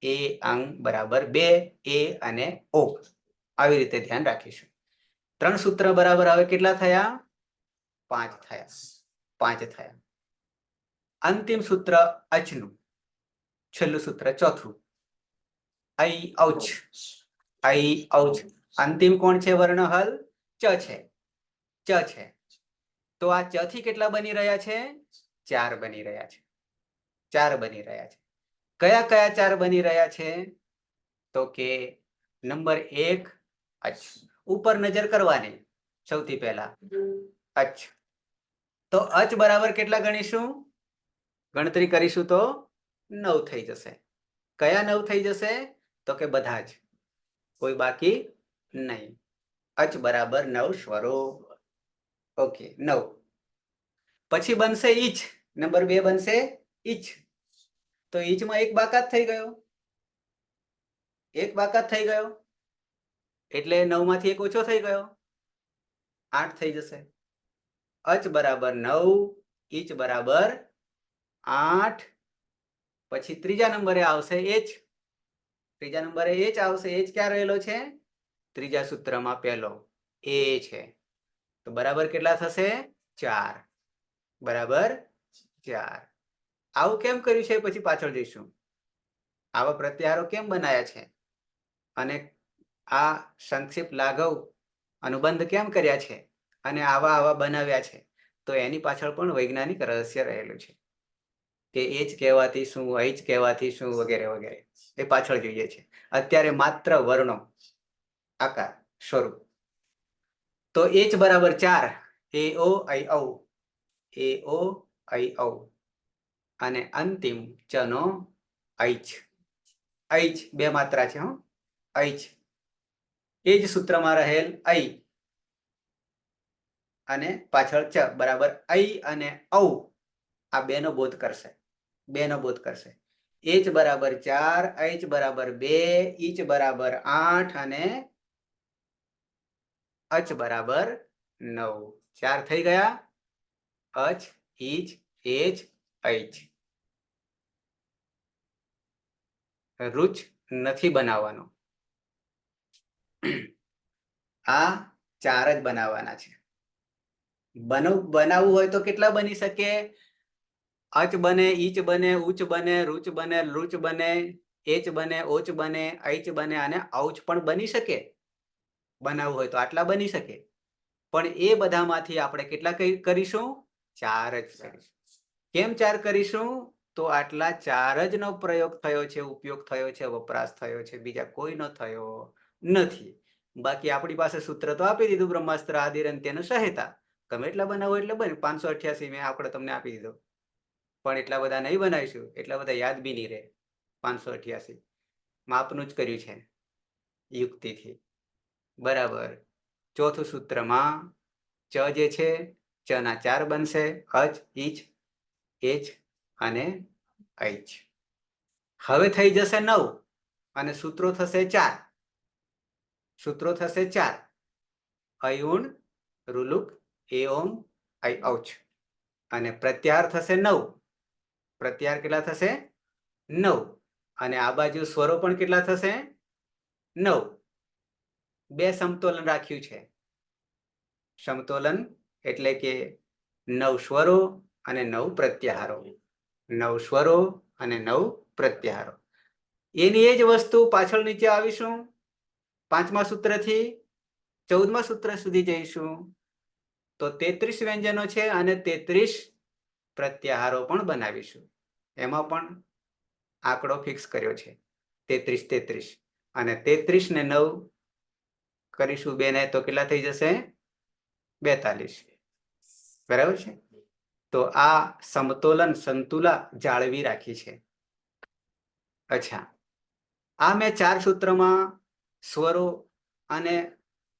એ અંગ બરાબર 2 એ અને ઓ. આવી રીતે ધ્યાન રાખીશું. 3 સૂત્ર બરાબર હવે કેટલા થયા? 5 થયા. 5 થયા. અંતિમ સૂત્ર અચનું. છેલ્લું સૂત્ર ચોથું. ઐ ઔચ. ઐ ઔચ. અંતિમ કોણ છે વર્ણહલ? ચ છે. ચ છે. તો આ ચ થી કેટલા બની રહ્યા છે? 4 બની રહ્યા છે. 4 બની રહ્યા છે. કયા કયા 4 બની રહ્યા છે? તો કે નંબર 1 અચ. ઉપર નજર કરવાની સૌથી પહેલા. અચ. તો અચ બરાબર કેટલા ગણીશું? ગણતરી કરીશું તો 9 થઈ જશે. કયા 9 થઈ જશે? તો કે બધા જ, કોઈ બાકી નહીં. અચ બરાબર 9 સ્વરો. ઓકે, 9. પછી બનશે ઈચ. નંબર 2 બનશે ઈચ. તો ઈચમાં એક બાકાત થઈ ગયો. એક બાકાત થઈ ગયો એટલે 9 માંથી 1 ઓછો થઈ ગયો, 8 થઈ જશે. અચ બરાબર 9, ઈચ બરાબર 8. પછી ત્રીજા નંબરે આવશે એચ. ત્રીજા નંબરે એચ આવશે. એચ ક્યાં રહેલો છે? ત્રીજા સૂત્રમાં પહેલો એ છે. તો બરાબર કેટલા થશે? 4. બરાબર 4. આવું કેમ કર્યું છે પછી પાછળ જઈશું. આવા પ્રત્યાહારો કેમ બનાયા છે અને આ સંક્ષિપ્ત લાઘવ અનુબંધ કેમ કર્યા છે અને આવા બનાવ્યા છે, તો એની પાછળ પણ વૈજ્ઞાનિક રહસ્ય રહેલું છે કે એ જ કહેવાથી શું, અહીં જ કહેવાથી શું, વગેરે વગેરે. એ પાછળ જોઈએ છે. અત્યારે માત્ર વર્ણો, આકાર, સ્વરૂપ. તો એચ બરાબર 4. એ ઓ ઐ ઔ. એ ઓ ઐ ઔ. અને અંતિમ ચનો ઐચ. ઐચ 2 માત્રા છે. ઐચ. એ જ સૂત્રમાં રહેલ ઐ અને પાછળ ચ બરાબર ઐ અને ઔ. આ 2 નો બોધ કરશે. 2 નો બોધ કરશે. એચ બરાબર 4, ઐચ બરાબર 2, ઈચ બરાબર 8 અને અચ બરાબર 9. 4 થઈ ગયા. અચ, ઈચ, એચ, ઐચ. રૂચ નથી બનાવવાનો. આ 4 જ બનાવવાના છે. બનાવવું હોય તો કેટલા બની શકે? અચ બને, ઈચ બને, ઉચ બને, રૂચ બને, લૂચ બને, એચ બને, ઓચ બને, ઐચ બને અને ઔચ પણ બની શકે. બનાવવું હોય તો આટલા બની શકે. પણ એ બધામાંથી આપણે કેટલા કરીશું? 4 જ કરીશું. કેમ 4 કરીશું? તો આટલા ચાર જ નો પ્રયોગ થયો છે, ઉપયોગ થયો છે, વપરાશ થયો છે, બીજા કોઈનો થયો નથી. બાકી આપણી પાસે સૂત્ર તો આપી દીધું, બ્રહ્માસ્ત્ર આદિરંત્યનું સહાયતા. ગમે એટલા બનાવો એટલે બને. 588 મેં આંકડો તમને આપી દીધો, પણ એટલા બધા નહીં બનાવીશું, એટલા બધા યાદ બી નહીં રહે. 588 માપનું જ કર્યું છે યુક્તિથી. બરાબર. ચોથું સૂત્રમાં ચ જે છે, ચ ના 4 બનશે, અચ, ઈચ, એચ અને ઐચ. હવે થઈ જશે 9 અને સૂત્રો થશે 4. સૂત્રો થશે 4. અયુણ, રુલુક, એઓમ, ઐ ઔચ. અને પ્રત્યાહાર થશે 9. પ્રત્યાહાર કેટલા થશે? 9. અને આ બાજુ સ્વરો પણ કેટલા થશે? 9. બે સમતોલન રાખ્યું છે. સમતોલન એટલે કે 9 સ્વરો અને 9 પ્રત્યાહારો. 9 સ્વરો અને 9 પ્રત્યાહારો. એની એ જ વસ્તુ પાછળ નીચે આવીશું. 5મા સૂત્રથી 14મા સૂત્ર સુધી જઈશું તો 33 વ્યંજનો છે અને 33 પ્રત્યાહારો પણ બનાવીશું. એમાં પણ આંકડો ફિક્સ કર્યો છે 33 અને 33 ને 9 કરીશું 2 ને તો કેટલા થઈ જશે? 42. બરાબર છે. તો આ સમતોલન સંતુલા જાળવી રાખી છે. અચ્છા, આ મેં 4 સૂત્રમાં સ્વરો અને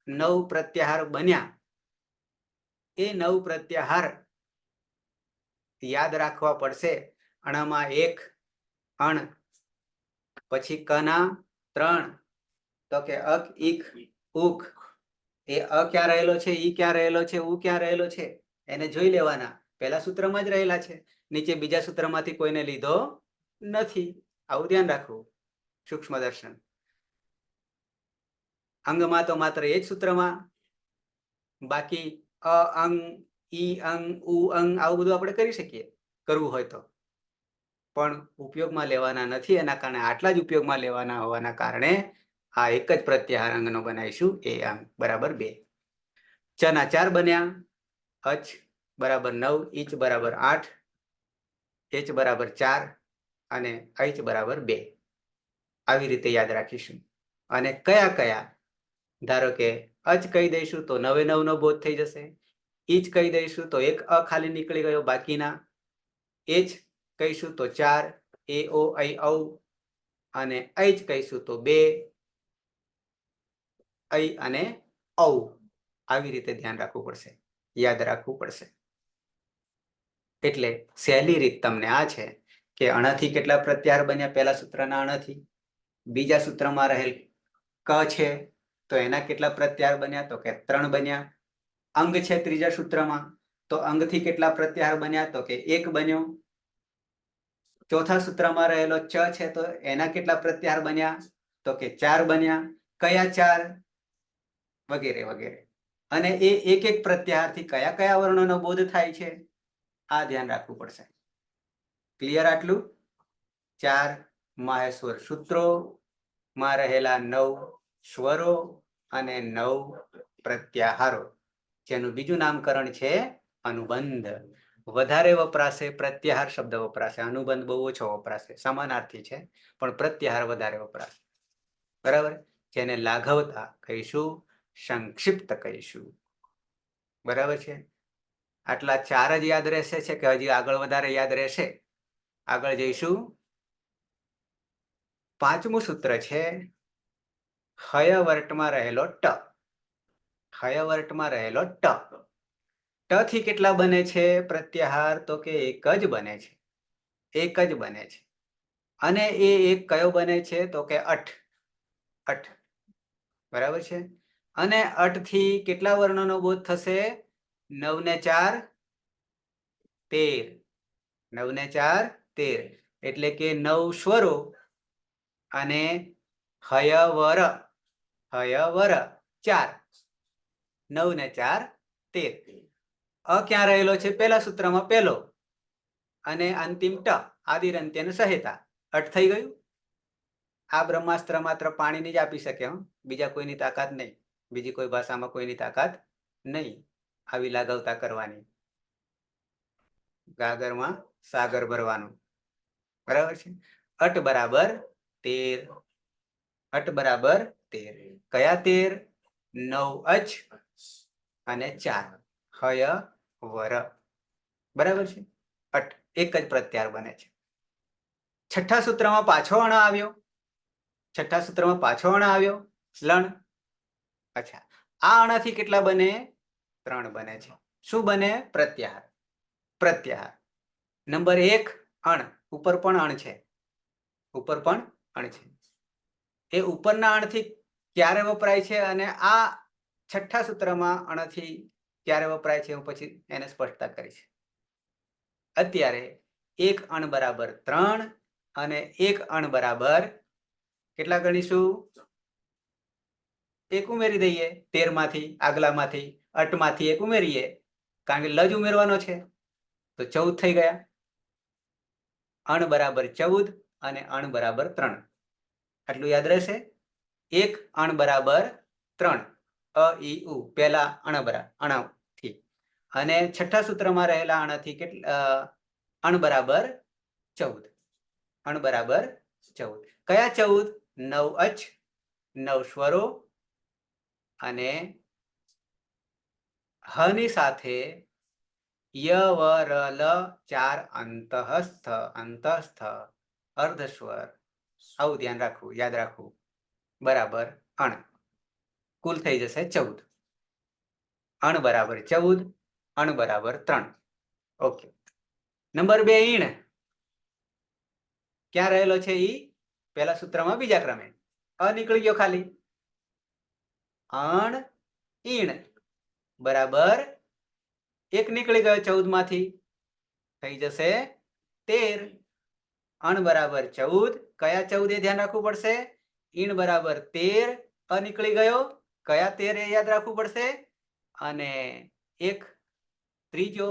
9 પ્રત્યાહાર બન્યા. એ 9 પ્રત્યાહાર યાદ રાખવા પડશે. અણામાં 1 અણ, પછી કના 3, તો કે અક, ઈક, ઉક. એ અ ક્યાં રહેલો છે, ઈ ક્યાં રહેલો છે, ઉ ક્યાં રહેલો છે, એને જોઈ લેવાના. પહેલા સૂત્રમાં જ રહેલા છે, નીચે બીજા સૂત્રમાંથી કોઈને લીધો નથી. આવું ધ્યાન રાખવું. સૂક્ષ્મ દર્શન. અંગમાં તો માત્ર એ જ સૂત્રમાં, બાકી અ અંગ, ઈ અંગ, ઉ અંગ આવું બધું આપણે કરી શકીએ કરવું હોય તો, પણ ઉપયોગમાં લેવાના નથી. એના કારણે આટલા જ ઉપયોગમાં લેવાના હોવાના કારણે આ એક જ પ્રત્યાહાર અંગનો બનાવીશું, એ અંગ બરાબર 2. ચ ના 4 બન્યા, અચ બરાબર 9, ઈચ બરાબર 8, એચ બરાબર 4 અને ઐચ બરાબર 2. આવી રીતે યાદ રાખીશું. અને કયા કયા, ધારો કે અચ કહી દઈશું તો 9 9 નો બોધ થઈ જશે. ઈચ કહી દઈશું તો એક અ ખાલી નીકળી ગયો બાકીના. એચ કહીશું તો 4, એ ઓ ઐ ઔ. અને ઐચ કહીશું તો 2, ઐ અને ઔ. આવી રીતે ધ્યાન રાખવું પડશે, યાદ રાખવું પડશે. એટલે સહેલી રીત તમને આ છે કે અણથી કેટલા પ્રત્યાહાર બન્યા પહેલા સૂત્રના અણથી. બીજા સૂત્રમાં રહેલ ક છે તો એના કેટલા પ્રત્યાહાર બન્યા, તો કે 3 બન્યા. અંગ છે ત્રીજા સૂત્રમાં, તો અંગથી કેટલા પ્રત્યાહાર બન્યા, તો કે 1 બન્યો. ચોથા સૂત્રમાં રહેલો ચ છે તો એના કેટલા પ્રત્યાહાર બન્યા, તો કે 4 બન્યા. કયા 4? વગેરે વગેરે. અને એ એક એક પ્રત્યાહારથી કયા કયા વર્ણોનો બોધ થાય છે, આ ધ્યાન રાખવું પડશે. ક્લિયર આટલું? 4 માહેશ્વર સૂત્રોમાં રહેલા 9 સ્વરો અને 9 પ્રત્યાહારો, જેનું બીજું નામકરણ છે અનુબંધ. વધારે વપરાશે પ્રત્યાહાર શબ્દ વપરાશે, અનુબંધ બહુ ઓછો વપરાશે. સમાનાર્થી છે પણ પ્રત્યાહાર વધારે વપરાશે. બરાબર. જેને લાઘવતા કહીશું, સંક્ષિપ્ત કહીશું. બરાબર છે. આટલા 4 જ યાદ રહેશે છે કે હજી આગળ વધારે યાદ રહેશે? આગળ જઈશું. 5મું સૂત્ર છે હયવર્ટમાં રહેલો ટ. હયવર્ટમાં રહેલો ટ. ટ થી કેટલા બને છે પ્રત્યાહાર, તો કે એક જ બને છે. એક જ બને છે. અને એ એક કયો બને છે, તો કે અઠ. અઠ. બરાબર છે. અને અઠ થી કેટલા વર્ણનો બોધ થશે? 9 ને 4 13. 9 ને 4 13. એટલે કે 9 સ્વરો અને હયવર. હયવર 4. 9 ને 4 13. અ ક્યાં રહેલો છે? પહેલા સૂત્રમાં પહેલો. અને અંતિમ ટ આદિરંત્યનું સહેતા. અઠ થઈ ગયું. આ બ્રહ્માસ્ત્ર માત્ર પાણીની જ આપી શકે, બીજા કોઈની તાકાત નહીં. બીજી કોઈ ભાષામાં કોઈની તાકાત નહીં આવી લાઘવતા કરવાની. ગાગરમાં સાગર ભરવાનું. બરાબર છે. અટ બરાબર 13. અટ બરાબર 13. કયા 13? 9 અચ અને 4 હય વર. બરાબર છે. અટ એક જ પ્રત્યાર બને છે. છઠ્ઠા સૂત્રમાં પાછો અણ આવ્યો. છઠ્ઠા સૂત્રમાં પાછો અણ આવ્યો લણ. અચ્છા, આ અણથી કેટલા બને? 3 બને છે. શું બને? પ્રત્યાહાર. પ્રત્યાહાર. નંબર 1 અણ, ઉપર પણ અણ છે. ઉપર પણ અણ છે. એ ઉપરના અણથી ક્યારે વપરાય છે અને આ છઠ્ઠા સૂત્રમાં અણથી ક્યારે વપરાય છે હું પછી એને સ્પષ્ટતા કરીશ. અત્યારે એક અણ બરાબર 3 અને એક અણ બરાબર કેટલા ગણીશું? 1 ઉમેરી દઈએ. 13 માંથી, આગલામાંથી, અટમાંથી 1 ઉમેરીએ, કારણ કે લ જ ઉમેરવાનો છે, તો 14 થઈ ગયા. અણ બરાબર 14 અને અણ બરાબર 3. આટલું યાદ રહેશે. એક અણ બરાબર 3 અ ઈ ઉ પહેલા અણથી, અને છઠ્ઠા સૂત્રમાં રહેલા અણથી અણ બરાબર 14. અણ બરાબર 14. કયા 14? 9 અચ, 9 સ્વરો અને હ ની સાથે ય વ ર લ 4 અંતઃસ્થ, અંતઃસ્થ અર્ધસ્વર. આવું ધ્યાન રાખવું, યાદ રાખવું. બરાબર અણ. કુલ થઈ જશે 14. અણ બરાબર 14, અણ બરાબર 3. ઓકે. નંબર 2 ઈણ. ક્યાં રહેલો છે? ઈ પહેલા સૂત્રમાં બીજા ક્રમે. અ નીકળી ગયો ખાલી. અણ ઈણ બરાબર 1 નીકળી ગયો 14 માંથી, થઈ જશે 13. અણ બરાબર 14. કયા 14 એ ધ્યાન રાખવું પડશે? ઈણ બરાબર 13. અ નીકળી ગયો. કયા 13 એ યાદ રાખવું પડશે? અને એક ત્રીજો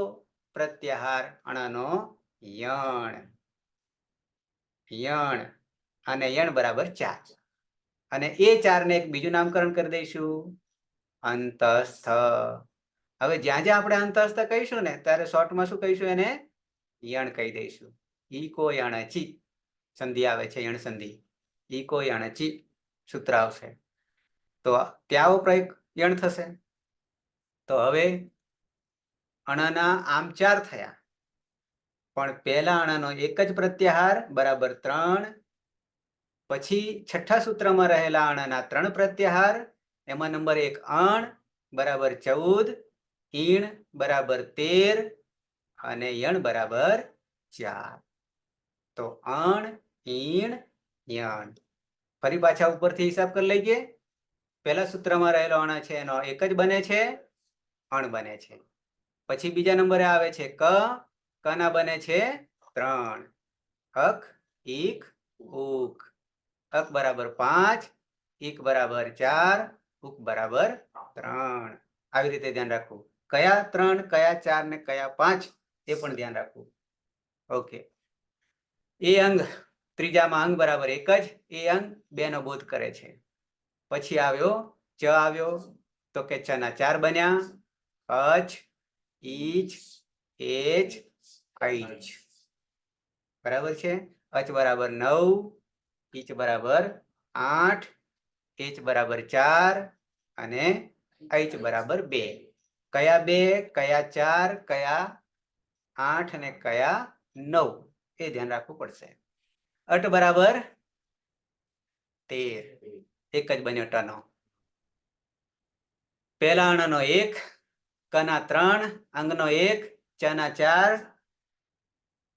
પ્રત્યાહાર અણનો યણ. યણ અને યણ બરાબર 4. અને એ 4 ને એક બીજું નામકરણ કરી દઈશું, અંતઃસ્થ. હવે જ્યાં જ્યાં આપણે અંતઃસ્થ કહીશું ને ત્યારે શોર્ટમાં શું કહીશું? એને યણ કહી દઈશું. ઈકો યણચી સંધિ આવે છે, યણ સંધિ. ઈકો યણચી સૂત્ર આવશે, તો ત્યાં આવો પ્રયોગ યણ થશે. તો હવે અણના આમ 4 થયા, પણ પહેલા અણનો એક જ પ્રત્યાહાર બરાબર 3. પછી છઠ્ઠા સૂત્રમાં રહેલા અણના 3 પ્રત્યાહાર. એમાં નંબર 1 અણ બરાબર 14, ઈણ બરાબર 13 અને યણ બરાબર 4. તો અણ ઈણ યણ. ફરી પાછા ઉપરથી હિસાબ કરી લઈએ. પહેલા સૂત્રમાં રહેલો અણ છે એનો એક જ બને છે, અણ બને છે. પછી બીજા નંબરે આવે છે ક. ક ના બને છે 3. અક, ઈક, ઉક. અક બરાબર 5, ઈક બરાબર 4, ઉક બરાબર 3. આવી રીતે ધ્યાન રાખવું. કયા 3, કયા 4 ને કયા 5 એ પણ ધ્યાન રાખવું. ઓકે. એ અંગ ત્રીજામાં અંગ બરાબર 1 જ. એ અંગ 2 નો બોધ કરે છે. પછી આવ્યો ચ આવ્યો, તો કે ચ ના 4 બન્યા. અચ, ઈચ, એચ, કઈચ. બરાબર છે. અચ બરાબર 9, ઈચ બરાબર 8, એચ બરાબર 4 અને એચ બરાબર 2. કયા 2, કયા 4, કયા 8 અને કયા 9 એ ધ્યાન રાખવું પડશે. અટ બરાબર 13. એક જ બન્યો ટનો. પહેલા અણનો 1, કના 3, અંગનો 1, ચના 4,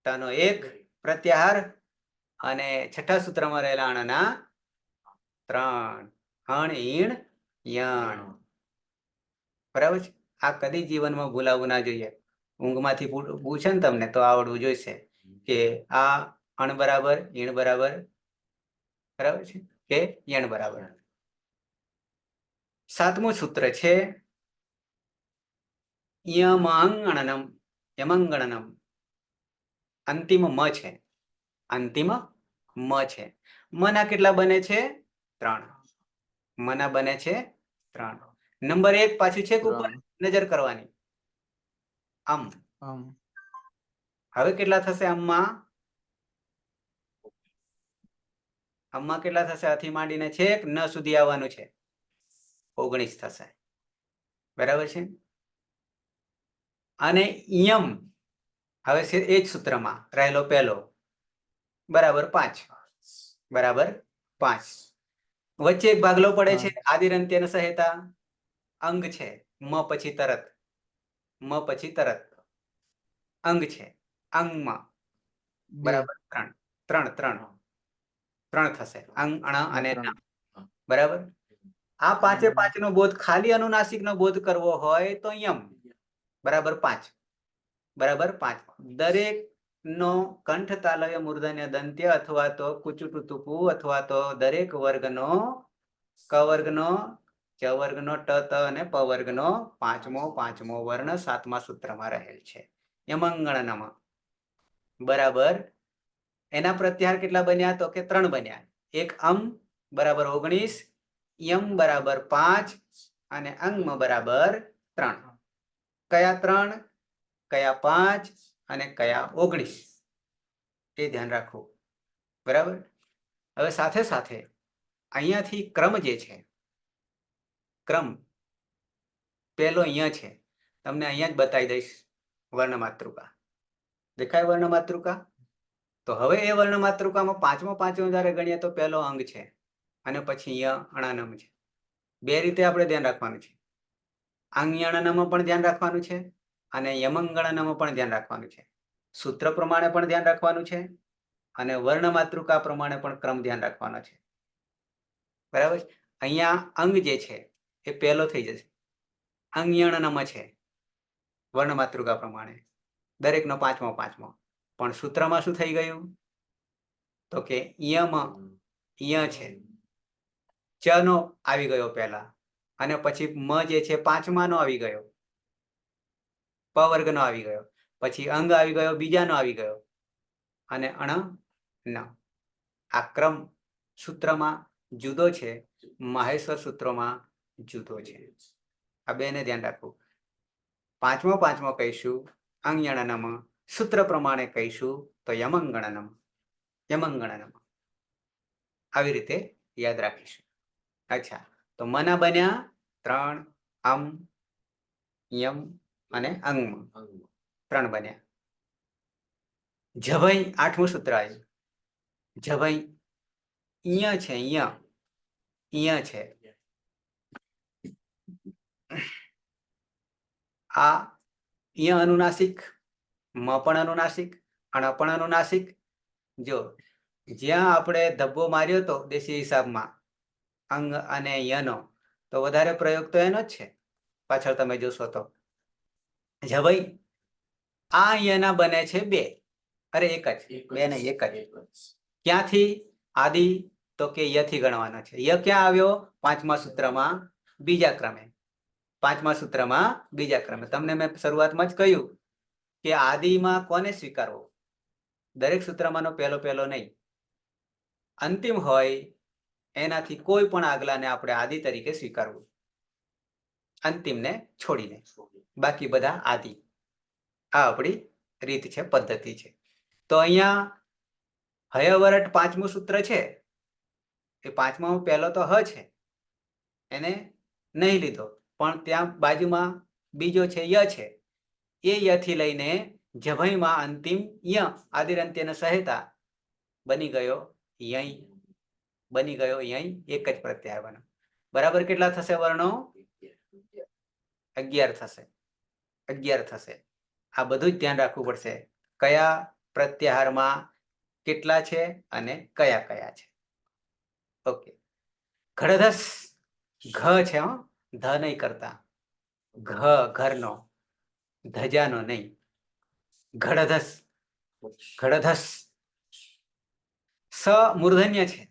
ટનો 1 પ્રત્યાહાર, અને છઠ્ઠા સૂત્રમાં રહેલા અણના 3. અણ ઈણ યણ. બરાબર છે. આ કદી જીવનમાં ભૂલાવવું ના જોઈએ. ઊંઘમાંથી પૂછે ને તમને તો આવડવું જોઈશે કે આ અણ બરાબર, ઈણ બરાબર, બરાબર છે કે યણ બરાબર. 7મું સૂત્ર છે યમંગણનમ. યમંગણનમ અંતિમ મ છે. અંતિમ મ છે. મના કેટલા બને છે? 3. મના બને છે 3. નંબર 1 પાછું છે કે ઉપર નજર કરવાની. આમ હવે કેટલા થશે આમમાં? અમમાં કેટલા થશે? અથી માંડીને છેક ન સુધી આવવાનું છે, 19 થશે. બરાબર છે. અને યમ હવે છે એ જ સૂત્રમાં રહેલો પહેલો બરાબર 5 બરાબર 5. વચ્ચે એક ભાગલો પડે છે, આદિરંત્યન સહેતા અંગ છે, મ પછી તરત અંગ છે, અંગમાં બરાબર 3 થશે. અંગ અણ અને ન. બરાબર. આ પાંચે પાંચ નો બોધ ખાલી અનુનાસિક નો બોધ કરવો હોય તો યમ બરાબર 5 બરાબર 5. દરેક નો કંઠ તાલવ્ય મૂર્ધન્ય દંત્ય અથવા તો કુચુટુતુપુ અથવા તો દરેક વર્ગનો ક વર્ગનો ચ વર્ગનો ટ ત અને પ વર્ગનો પાંચમો વર્ણ 7મા સૂત્રમાં રહેલ છે. યમંગણનમ બરાબર. એના પ્રત્યાહાર કેટલા બન્યા? તો કે 3 બન્યા. એક અમ બરાબર 19, યમ બરાબર 5 અને અંગમ બરાબર 3. કયા 3, કયા 5 અને કયા 19 એ ધ્યાન રાખવું. બરાબર. હવે સાથે સાથે અહીંયાથી ક્રમ જે છે, ક્રમ પેલો અહીંયા છે, તમને અહીંયા જ બતાવી દઈશ. વર્ણમાતૃકા દેખાય? વર્ણમાતૃકા. તો હવે એ વર્ણમાતૃકામાં પાંચમો જયારે ગણીએ તો પહેલો અંગ છે અને પછી અણાનમ છે. બે રીતે આપણે ધ્યાન રાખવાનું છે. આંગયણનમાં પણ ધ્યાન રાખવાનું છે અને યમંગણનમાં પણ ધ્યાન રાખવાનું છે. સૂત્ર પ્રમાણે પણ ધ્યાન રાખવાનું છે અને વર્ણમાતૃકા પ્રમાણે પણ ક્રમ ધ્યાન રાખવાનો છે. બરાબર. અહીંયા અંગ જે છે એ પહેલો થઈ જશે. અંગયણનમ છે વર્ણમાતૃકા પ્રમાણે દરેકનો પાંચમો. પણ સૂત્રમાં શું થઈ ગયું? તો કે યમ ય છે, ચ નો આવી ગયો પહેલા અને પછી મ જે છે 5મા નો આવી ગયો, પ વર્ગનો આવી ગયો, પછી અંગ આવી ગયો, બીજાનો આવી ગયો અને અણ ન. આ ક્રમ સૂત્રમાં જુદો છે, માહેશ્વર સૂત્રોમાં જુદો છે. આ બેને ધ્યાન રાખવું. પાંચમો કહીશું અંગયણનમ, સૂત્ર પ્રમાણે કહીશું તો યમંગણનમ. આવી રીતે યાદ રાખીશું. અચ્છા, તો મના બન્યા 3, અમ, યમ અને અંગ 3 બન્યા. જભઈ 8મું સૂત્ર આવ્યું. જભઈ ઈય છે, ઈય છે. આ ઈય અનુનાસિક, મ પણ અનુનાસિક, અણ પણ અનુનાસિક. જો જ્યાં આપણે ધબ્બો માર્યો તો દેશી હિસાબમાં અંગ અને યનો, તો વધારે પ્રયોગ તો એનો જ છે. પાછળ તમે જોશો તો જભઈ આ યના બને છે 2. અરે એક જ, 2 ને એક જ. ક્યાંથી? આદિ તો કે યથી ગણવાનો છે. ય ક્યાં આવ્યો? 5મા સૂત્રમાં બીજા ક્રમે. 5મા સૂત્રમાં બીજા ક્રમે. તમને મેં શરૂઆતમાં જ કહ્યું કે આદિમાં કોને સ્વીકારવો? દરેક સૂત્રમાંનો પહેલો નહીં, અંતિમ હોય એનાથી કોઈ પણ આગલાને આપણે આદિ તરીકે સ્વીકારવું, અંતિમને છોડીને. બાકી બધા આદિ. આ આપણી રીત છે, પદ્ધતિ છે. તો અહીંયા હયવરટ 5મું સૂત્ર છે, એ 5મામાં પહેલો તો હ છે, એને નહીં લીધો, પણ ત્યાં બાજુમાં બીજો છે ય છે. એ યથી લઈને જભઈમાં અંતિમ ય આદિરંત્યન સહેતા બની ગયો એક જ પ્રત્યાહાર બન્યો. બરાબર. કેટલા થશે વર્ણો? 11 થશે. આ બધું જ ધ્યાન રાખવું પડશે. કયા પ્રત્યાહારમાં કેટલા છે અને કયા છે. ઓકે. ઘડધસ ઘ છે, ધ નહીં કરતા. ઘરનો, ધજાનો નહીં. ઘડધસ. સ મૂર્ધન્ય છે,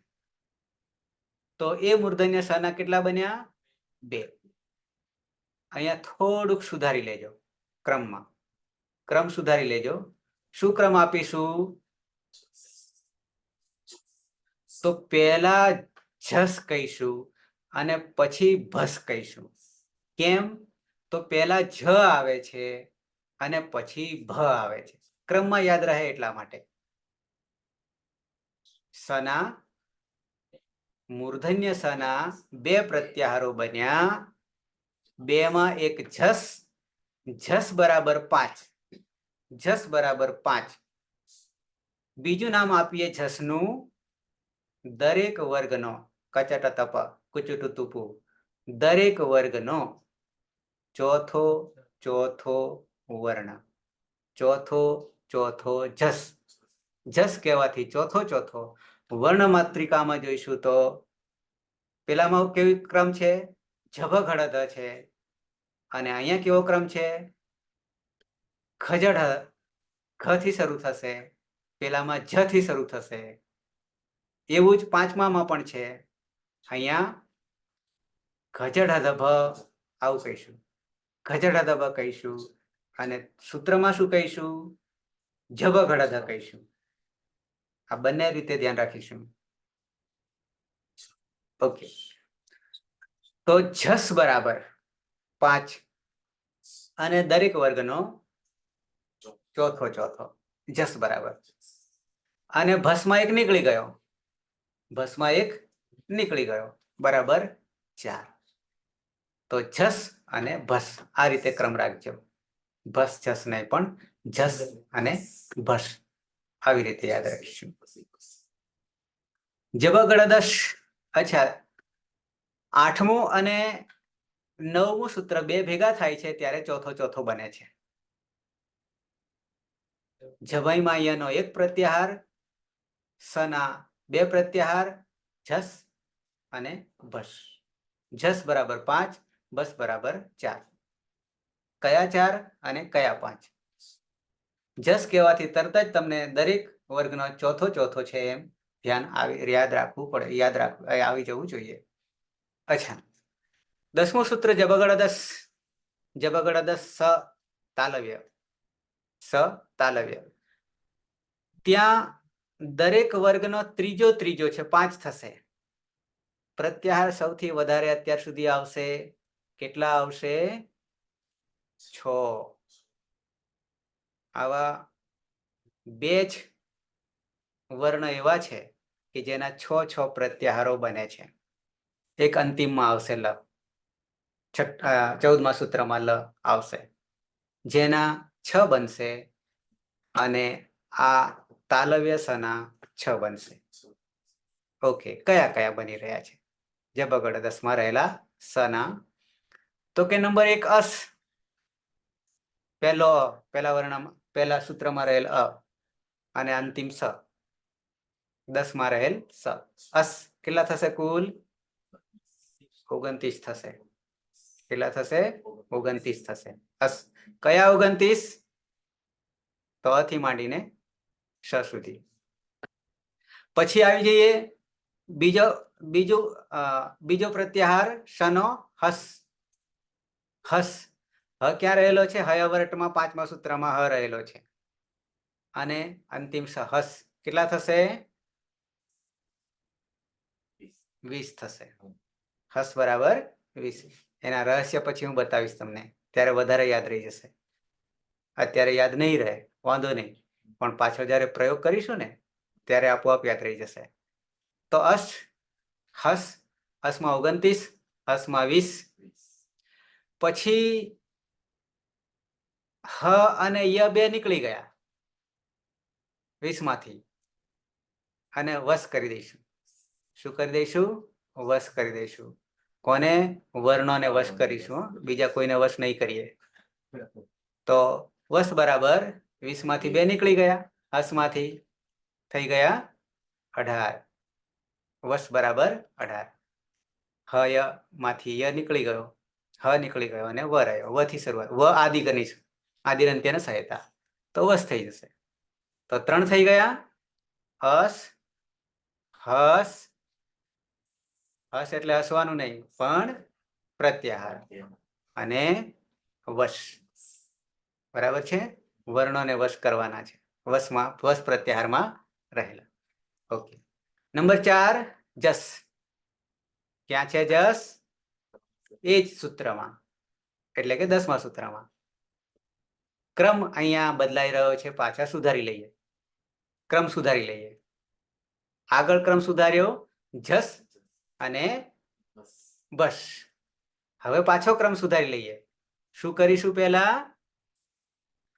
તો એ મૂર્ધન્ય સ ના કેટલા બન્યા? 2. અહીંયા થોડુંક સુધારી લેજો ક્રમમાં. ક્રમ સુધારી લેજો. શું ક્રમ આપીશું? તો પહેલા જસ કહીશું અને પછી ભસ કહીશું. કેમ? તો પહેલા જ આવે છે અને પછી ભ આવે છે. ક્રમમાં યાદ રહે એટલા માટે. સના મૂર્ધન્ય સના બે પ્રત્યાહારો બન્યા, બે માં એક જસ, જસ બરાબર 5, જસ બરાબર 5. બીજું નામ આપીએ જસનું, દરેક વર્ગનો કચટ તપ કુચુટુ તુપુ, દરેક વર્ગનો ચોથો ચોથો વર્ણ, ચોથો ચોથો જસ. જસ કહેવાથી ચોથો ચોથો વર્ણ માત્રિકામાં જોઈશું તો પેલામાં કેવી ક્રમ છે? જભઘડદ છે. અને અહીંયા કેવો ક્રમ છે? ખજડ ખ થી શરૂ થશે, પેલામાં જ થી શરૂ થશે. એવું જ પાંચમામાં પણ છે. અહીંયા ખજડદ આવું કહીશું, ખજડદ કહીશું. અને સૂત્રમાં શું કહીશું? જભઘડદ કહીશું. આ બંને રીતે ધ્યાન રાખીશું. ઓકે, તો જસ બરાબર 5 અને દરેક વર્ગનો ચોથો ચોથો, જસ બરાબર. અને ભસમાં એક નીકળી ગયો, ભસમાં એક નીકળી ગયો, બરાબર 4. તો જસ અને ભસ આ રીતે ક્રમ રાખજો. ભસ જસ નહીં, પણ જસ અને ભસ આવી રીતે યાદ રાખીશું. જબગડદશ. અચ્છા, 8મું અને 9મું સૂત્ર બે ભેગા થાય છે ત્યારે ચોથો ચોથો બને છે. જભાઈમાં અહીંયાનો એક પ્રત્યાહાર, સના બે પ્રત્યાહાર, જસ અને ભસ. જસ બરાબર 5, બસ બરાબર 4. કયા 4 અને કયા 5? જસ કહેવાથી તરત જ તમને દરેક વર્ગનો ચોથો ચોથો છે એમ ધ્યાન યાદ રાખવું પડે, યાદ રાખવું આવી જવું જોઈએ. અચ્છા, 10મું સૂત્ર જબગડદસ. જબગડદસ સ તાલવ્ય, સ તાલવ્ય. ત્યાં દરેક વર્ગનો ત્રીજો ત્રીજો છે, 5 થશે. પ્રત્યાહાર સૌથી વધારે અત્યાર સુધી આવશે. કેટલા આવશે? 6. આવા બે જ વર્ણ એવા છે કે જેના 6 પ્રત્યાહારો બને છે. એક અંતિમમાં આવશે લ, 14મા સૂત્રમાં લ આવશે, જેના 6 બનશે. અને આ તાલવ્ય સના 6 બનશે. ઓકે, કયા કયા બની રહ્યા છે જબગડદસમાં રહેલા સના? તો કે નંબર 1 અસ, પહેલા વર્ણમાં પહેલા સૂત્રમાં રહેલ અ અને અંતિમ સ, 10માં રહેલ સ. અસ કેટલા થશે? કુલ 29 થશે. કેટલા થશે? 29 થશે. અસ કયા 29? તો થી માંડીને શ સુધી. પછી આવી જઈએ બીજો પ્રત્યાહાર શનો, હસ. હસ હ ક્યાં રહેલો છે? હયવર્ટમાં 5મા સૂત્રમાં હ રહેલો છે. અને અંતિમ સ, હસ કેટલા થશે? 20 થશે. હસ બરાબર 20. એના રહસ્ય પછી હું બતાવીશ તમને, ત્યારે વધારે યાદ રહી જશે. અત્યારે યાદ નહીં રહે, વાંધો નહીં, પણ પાછળ જ્યારે પ્રયોગ કરીશું ને ત્યારે આપોઆપ યાદ રહી જશે. તો અસ, હસ, હસમાં 29, હસમાં 20. પછી હ અને ય બે નીકળી ગયા 20માંથી, અને વશ કરી દઈશું. શું કરી દઈશું? વશ કરી દઈશું. કોને? વર્ણોને વશ કરીશું, બીજા કોઈને વશ નહીં કરીએ. તો વશ બરાબર 20માંથી 2 નીકળી ગયા, હસમાંથી થઈ ગયા 18. વશ બરાબર 18. હ માંથી ય નીકળી ગયો, હ નીકળી ગયો અને વ રહ્યો. વ થી શરૂઆત, વ આદિ ગણીશું, આદિરંત્યને સહાયતા, તો વશ થઈ જશે. તો 3 થઈ ગયા. હસ, હસ, હસ એટલે હસવાનું નહીં, પણ પ્રત્યાહાર, અને વશ. બરાબર છે? વર્ણોને વશ કરવાના છે, વશમાં વશ પ્રત્યાહારમાં રહેલા. ઓકે, નંબર 4 જસ. ક્યાં છે જસ? એ જ સૂત્રમાં, એટલે કે 10મા સૂત્રમાં. ક્રમ અહીંયા બદલાઈ રહ્યો છે, પાછા સુધારી લઈએ, ક્રમ સુધારી લઈએ. આગળ ક્રમ સુધાર્યો, જસ અને બસ. હવે પાછો ક્રમ સુધારી લઈએ. શું કરીશું? પહેલા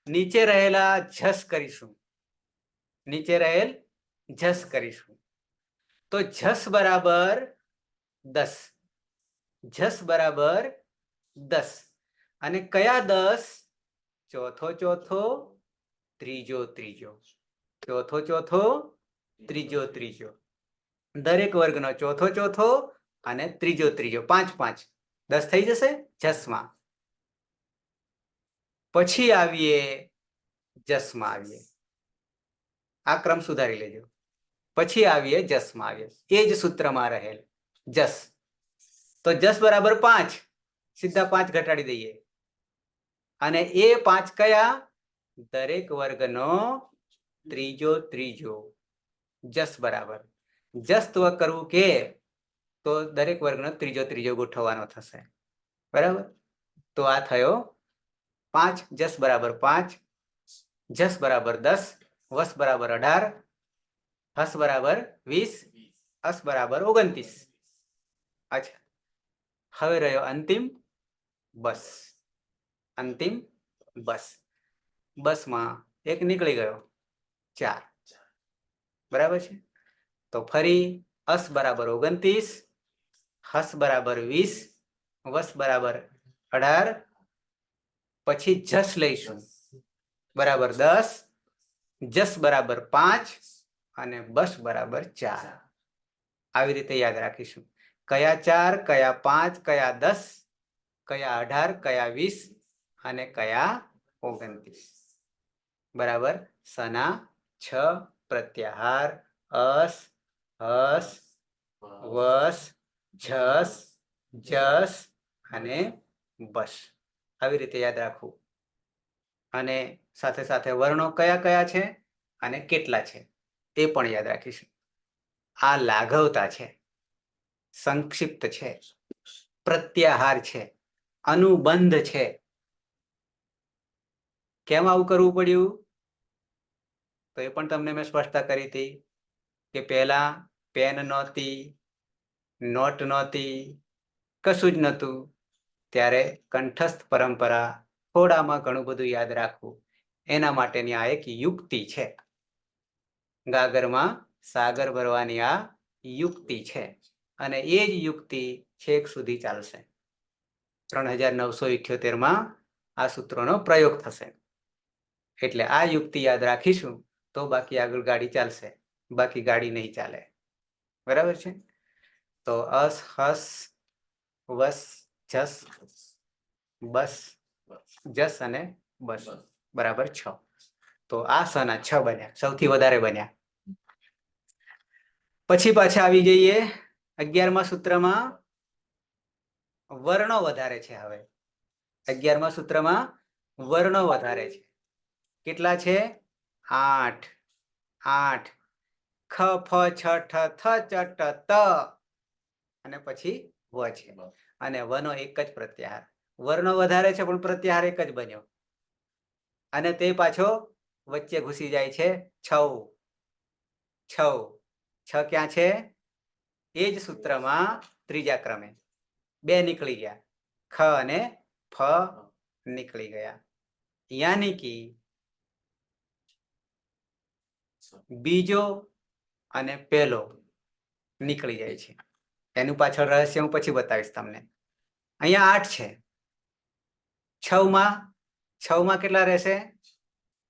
નીચે રહેલા જસ કરીશું. નીચે રહેલ જસ કરીશું. તો જસ બરાબર 10. જસ બરાબર 10. અને કયા 10? ચોથો ચોથો, ત્રીજો ત્રીજો, ચોથો ચોથો, ત્રીજો ત્રીજો. દરેક વર્ગનો ચોથો ચોથો અને ત્રીજો ત્રીજો, 5 5. 10 થઈ જશે જસમાં. પછી આવીએ જસમાં આવીએ. આ ક્રમ સુધારી લેજો. પછી આવીએ જસમાં આવીએ. એ જ સૂત્રમાં રહેલ જસ. તો જસ બરાબર 5. સીધા 5 ઘટાડી દઈએ. અને એ 5 કયા? દરેક વર્ગનો ત્રીજો ત્રીજો. જસ બરાબર જસ્ત્વ કરવું કે તો દરેક વર્ગનો ત્રીજો ત્રીજો ગોઠવવાનો થશે. બરાબર. તો આ થયો 5. જસ બરાબર 5, જસ બરાબર 10, વસ બરાબર 18, હસ બરાબર 20, અસ બરાબર 29. અચ્છા, હવે રહ્યો અંતિમ બસ. અંતિમ બસ. બસમાં એક નીકળી ગયો, 4. બરાબર છે. તો ફરી અસ બરાબર 29, હસ બરાબર 20, વસ બરાબર 18, પછી જસ લઈશું બરાબર 10, જસ બરાબર 5 અને બસ બરાબર 4. આવી રીતે યાદ રાખીશું. કયા 4, કયા 5, કયા 10, કયા 18, કયા 20 અને કયા 29. બરાબર. સના 6 પ્રત્યાહાર અસ, હસ, વસ, જસ, જસ અને બસ. આવી રીતે યાદ રાખવું. અને સાથે સાથે વર્ણો કયા કયા છે અને કેટલા છે એ પણ યાદ રાખીશું. આ લાઘવતા છે, સંક્ષિપ્ત છે, પ્રત્યાહાર છે, અનુબંધ છે. કેમ આવું કરવું પડ્યું? તો એ પણ તમને મેં સ્પષ્ટતા કરી હતી કે પહેલા પેન નહોતી, નોટ નહોતી, કશું જ નહોતું. ત્યારે કંઠસ્થ પરંપરા, થોડામાં ઘણું બધું યાદ રાખવું, એના માટેની આ એક યુક્તિ છે. ગાગરમાં સાગર ભરવાની આ યુક્તિ છે. અને એ જ યુક્તિ છેક સુધી ચાલશે. 3978માં આ સૂત્રોનો પ્રયોગ થશે. એટલે આ યુક્તિ યાદ રાખીશું તો બાકી આગળ ગાડી ચાલશે, બાકી ગાડી નહીં ચાલે. બરાબર છે. તો અસ, હસ, વસ, જસ, બસ, જસ અને બસ બરાબર 6. તો આ સના 6 બન્યા, સૌથી વધારે બન્યા. પછી પાછા આવી જઈએ 11મા સૂત્રમાં. વર્ણો વધારે છે. હવે 11મા સૂત્રમાં વર્ણો વધારે છે. કેટલા છે? 8. 8. ખ, ફ, છ, ઠ, થ, ચ, ટ, ત અને પછી વ છે. અને વનો એક જ પ્રત્યાહાર. વર્ણો વધારે છે પણ પ્રત્યાહાર એક જ બન્યો. અને તે પાછો વચ્ચે ઘૂસી જાય છે 6. 6. 6 ક્યાં છે? એ જ સૂત્રમાં ત્રીજા ક્રમે 2 નીકળી ગયા. ખ અને ફ નીકળી ગયા. યાની કે બીજો અને પહેલો નીકળી જાય છે. એનું પાછળ રહસ્ય હું પછી બતાવીશ તમને. અહીંયા 8 છે. 6માં કેટલા રહેશે?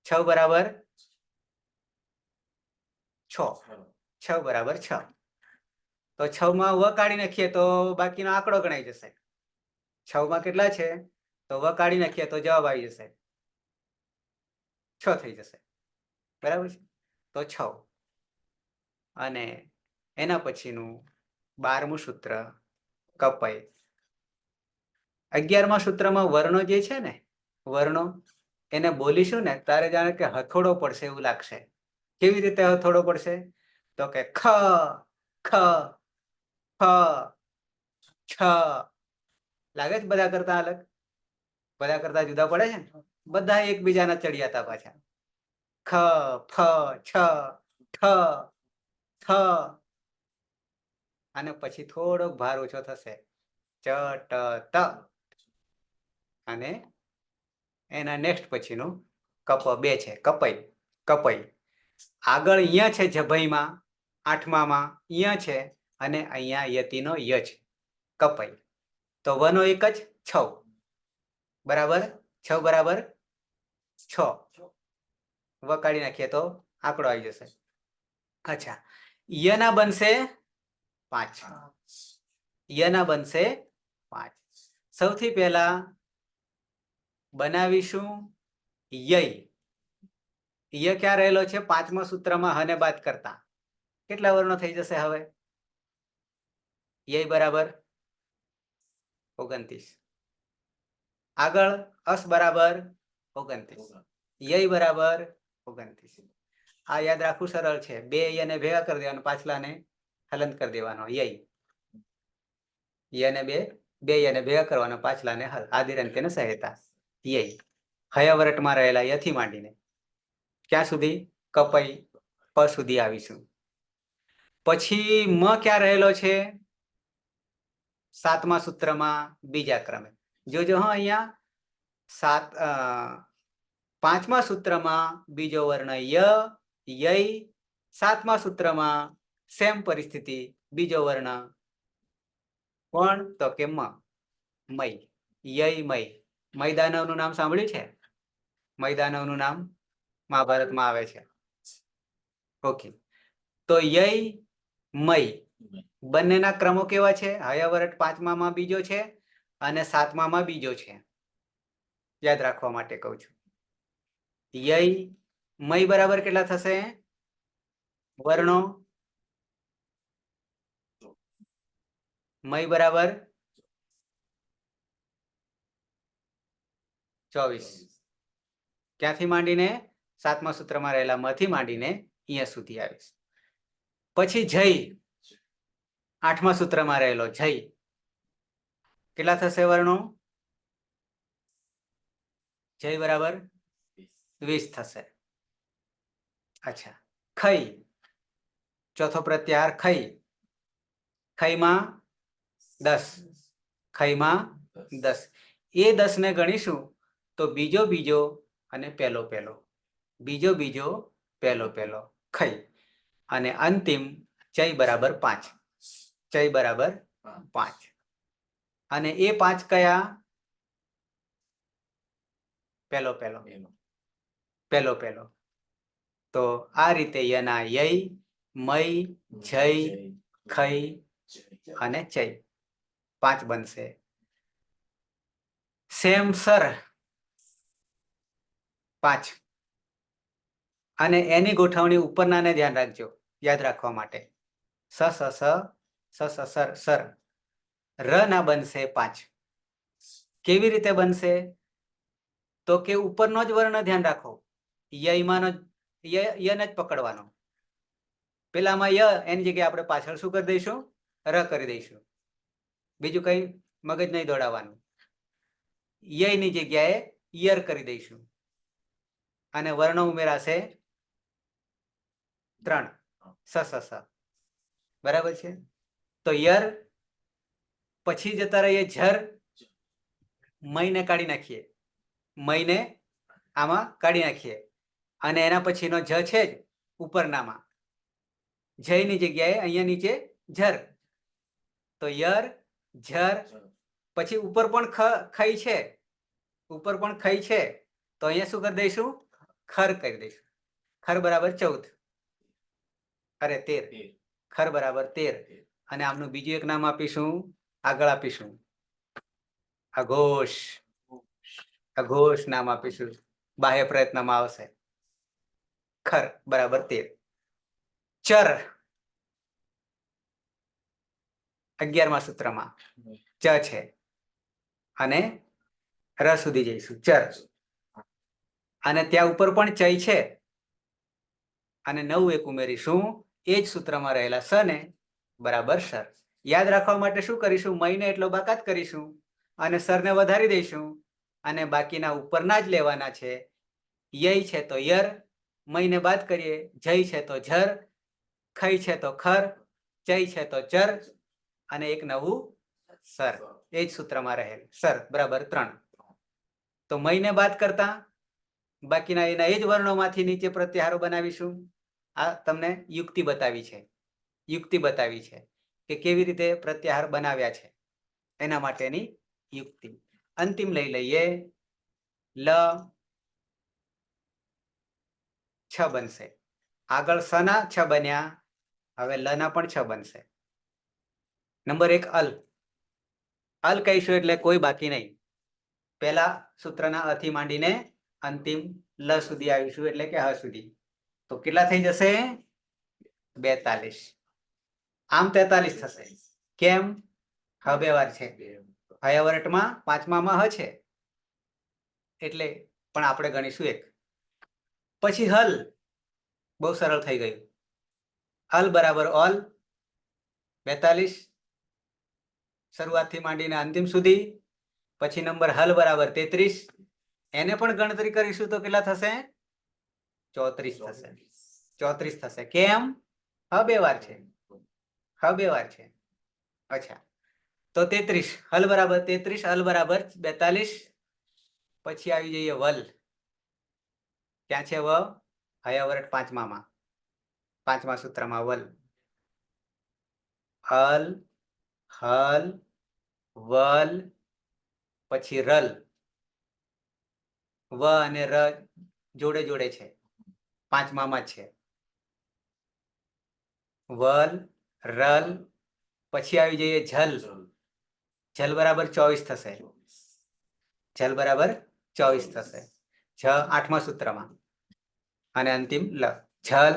6 બરાબર 6. 6 બરાબર 6. તો 6માં વ કાઢી નાખીએ તો બાકીનો આંકડો ગણાઈ જશે. 6માં કેટલા છે? તો વ કાઢી નાખીએ તો જવાબ આવી જશે, 6 થઈ જશે. બરાબર છે. તો 6. અને એના પછીનું 12મું સૂત્ર કપાય. 11મા સૂત્રમાં વર્ણો જે છે ને, વર્ણો એને બોલીશું ને તારે જાણે કે હથોડો પડશે એવું લાગશે. કેવી રીતે હથોડો પડશે? તો કે ખ, ખ, ફ, છ. લાગે છે બધા કરતા અલગ? બધા કરતા જુદા પડે છે ને? બધા એકબીજાના ચડિયાતા પાછા. ખ, ફ, છ, ઠ, થ અને પછી થોડોક ભાર ઓછો થશે, ચ ટ ત, અને એના નેક્સ્ટ પછીનું કપ 2 છે, કપઈ, કપઈ. આગળ અહીંયા છે જભઈમાં, 8મામાં અહીંયા છે, અને અહીંયા યતિનો ય છે, કપઈ. તો વનો એક જ 6 બરાબર, 6 બરાબર 6. વકાળી નાખીએ તો આંકડો આવી જશે. અચ્છા, યના બનશે 5, યના બનશે 5. સૌથી પહેલા બનાવીશું ય. ય ક્યાં રહેલો છે? 5મા સૂત્રમાં હને બાદ કરતા કેટલા વર્ણો થઈ જશે હવે? ય બરાબર 29. આગળ અસ બરાબર 29, ય બરાબર 29. આ યાદ રાખવું સરળ છે. 2 યને ભેગા કરી દેવાનો, પાછલાને હલન કરી દેવાનો. યને 2 યને ભેગા કરવાનો, પાછલાને હલ. આદિરંત્યને સહાયતા. ય હયાવરટમાં રહેલા યથી માંડીને ક્યાં સુધી? કપઈ પ સુધી આવીશું. પછી મ ક્યાં રહેલો છે? 7મા સૂત્રમાં બીજા ક્રમે. જોજો હા, અહીંયા 5મા સૂત્રમાં બીજો વર્ણ ય, ય. 7મા સૂત્રમાં સેમ પરિસ્થિતિ, બીજો વર્ણ કોણ? તો કે મ, મય, ય મય. મય દાનવનું નામ સાંભળ્યું છે? મય દાનવનું નામ મહાભારતમાં આવે છે. ઓકે, તો ય મય બંનેના ક્રમો કેવા છે? હયાવરટ 5મામાં બીજો છે અને 7મામાં બીજો છે. યાદ રાખવા માટે કહું છું. ય મય બરાબર કેટલા થશે વર્ણો? મય બરાબર 24. ક્યાંથી માંડીને? 7મા સૂત્રમાં રહેલા માંથી માંડીને અહીંયા સુધી આવીશ. પછી જય, 8મા સૂત્રમાં રહેલો જય, કેટલા થશે વર્ણો? જય બરાબર 20 થશે. અચ્છા, ખઈ, ચોથો પ્રત્યાહાર ખઈ, ખઈમાં 10, ખઈમાં 10. એ 10 ને ગણીશું તો બીજો બીજો અને પહેલો પહેલો, બીજો બીજો પહેલો પહેલો, ખઈ. અને અંતિમ ચય બરાબર 5, ચય બરાબર 5. અને એ 5 કયા? પહેલો પહેલો, પહેલો પહેલો. તો આ રીતે યના ય, મય, જય, ખઈ અને ચય 5 બનશે. Same sir 5. અને એની ગોઠવણી ઉપરનાને ધ્યાન રાખજો, યાદ રાખવા માટે. સ સ સ સ સ સર સર. ર ના બનશે 5. કેવી રીતે બનશે? તો કે ઉપરનો જ વર્ણ ધ્યાન રાખો, યમાંનો યને જ પકડવાનો. પેલામાં ય, એની જગ્યાએ આપણે પાછળ શું કરી દઈશું? ર કરી દઈશું. બીજું કઈ મગજ નહીં દોડાવવાનું. યની જગ્યાએ યર કરી દઈશું અને વર્ણો ઉમેરાશે 3, સ સ સ. બરાબર છે? તો યર પછી જતા રહીએ ઝર, મયને કાઢી નાખીએ, મયને આમાં કાઢી નાખીએ અને એના પછીનો જ છે જ ઉપરનામાં, જયની જગ્યાએ અહીંયા નીચે ઝર. તો યર, ઝર. પછી ઉપર પણ ખઈ છે, ઉપર પણ ખઈ છે, તો અહીંયા શું કરી દઈશું? ખર કરી દઈશું. ખર બરાબર 14, અરે 13. ખર બરાબર 13. અને આમનું બીજું એક નામ આપીશું, આગળ આપીશું અઘોષ. અઘોષ નામ આપીશું, બાહ્ય પ્રયત્નમાં આવશે. ખર બરાબર 13. ચર 11મા સૂત્રમાં ચ છે અને ર સુધી જઈશું, ચર. અને ત્યાં ઉપર પણ ચય છે અને 9 એક ઉમેરીશું, એ જ સૂત્રમાં રહેલા સ ને બરાબર સર. યાદ રાખવા માટે શું કરીશું? મયને એટલો બાકાત કરીશું અને સરને વધારી દઈશું અને બાકીના ઉપરના જ લેવાના છે. ય છે તો યર, મયને બાદ કરીએ, જય છે તો ઝર, ખઈ છે તો ખર, ચય છે તો ચર અને એક નવું સર, એ જ સૂત્રમાં રહેલ સર બરાબર 3. તો મયને બાદ કરતા બાકીના એના એ જ વર્ણોમાંથી નીચે પ્રત્યાહારો બનાવીશું. આ તમને યુક્તિ બતાવી છે કે કેવી રીતે પ્રત્યાહાર બનાવ્યા છે એના માટેની યુક્તિ. અંતિમ લઈ લઈએ. લ 6 બનશે. આગળ સના 6 બન્યા, હવે લના પણ 6 બનશે. નંબર 1 અલ કહીશું એટલે કોઈ બાકી નહીં. પહેલા સૂત્રના અથી માંડીને અંતિમ લ સુધી આવીશું એટલે કે હ સુધી. તો કેટલા થઈ જશે? 42. આમ 43 થશે. કેમ? હ બે વાર છે, હયાવરટમાં પાંચમામાં હ છે એટલે, પણ આપણે ગણીશું 1. પછી હલ, બહુ સરળ થઈ ગયું. અલ બરાબર ઓલ 42 શરૂઆતથી માંડીને અંતિમ સુધી. પછી નંબર હલ બરાબર 33, એને પણ ગણતરી કરીશું તો કેટલા થશે? 34 થશે. 34 થશે. કેમ? હ બે વાર છે. અચ્છા, તો 33 હલ બરાબર 33, હલ બરાબર 42. પછી આવી જઈએ વલ. ક્યાં છે વ? હયાવરટ પાંચમા સૂત્રમાં વલ. હલ, હલ, વલ, પછી રલ. વ અને ર જોડે જોડે છે, પાંચમામાં જ છે. વલ, રલ, પછી આવી જઈએ ઝલ. ઝલ બરાબર 24 થશે. ઝલ બરાબર 24 થશે. આઠમા સૂત્રમાં અને અંતિમ લ. ઝલ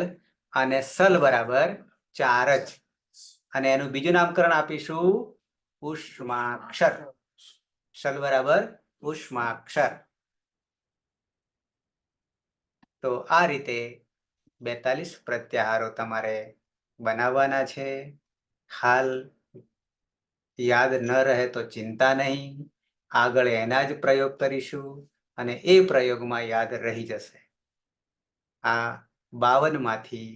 અને સલ બરાબર 4 જ. અને એનું બીજું નામકરણ આપીશું ઉષ્માક્ષર. શલ બરાબર ઉષ્માક્ષર. તો આ રીતે 42 પ્રત્યાહારો તમારે બનાવવાના છે. હાલ યાદ ન રહે તો ચિંતા નહીં, આગળ એના જ પ્રયોગ કરીશું અને એ પ્રયોગમાં યાદ રહી જશે. આ 52 માંથી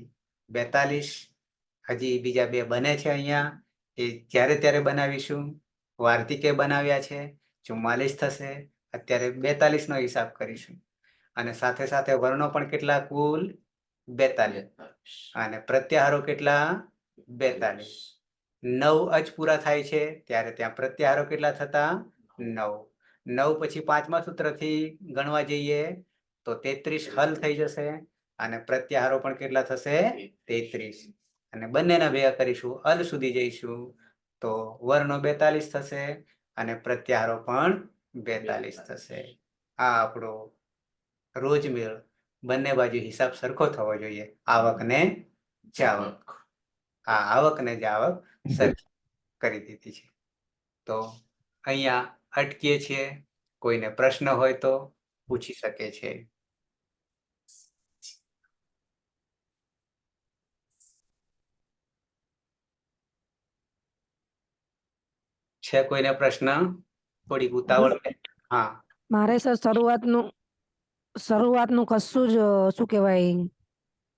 42 હજી બીજા 2 બને છે અહીંયા, એ જ્યારે ત્યારે બનાવીશું. વાર્તિકે બનાવ્યા છે 44 થશે. અત્યારે 42 નો હિસાબ કરીશું. અને સાથે સાથે વર્ણો પણ કેટલા? કુલ 42. અને પ્રત્યાહારો કેટલા? 42. 9 જ પૂરા થાય છે ત્યારે ત્યાં પ્રત્યાહારો કેટલા થતા? 9. 9 પછી પાંચમા સૂત્રથી ગણવા જઈએ તો 33 હલ થઈ જશે અને પ્રત્યાહારો પણ કેટલા થશે? 33. અને બંનેના ભેગા કરીશું, અલ સુધી જઈશું તો વર્ણો 42 થશે અને પ્રત્યાહારો પણ 42 થશે. આ આપણો રોજમેળ બંને બાજુ હિસાબ સરખો થવો જોઈએ. આવક ને જાવક. આ આવક ને જાવક સરખી કરી દીધી છે. તો અહીંયા અટકીએ છીએ. કોઈને પ્રશ્ન હોય તો પૂછી શકે છે. છે કોઈને પ્રશ્ન? થોડી ઉતાવળ. હા, મારે સર શરૂઆતનું કશું જ શું કહેવાય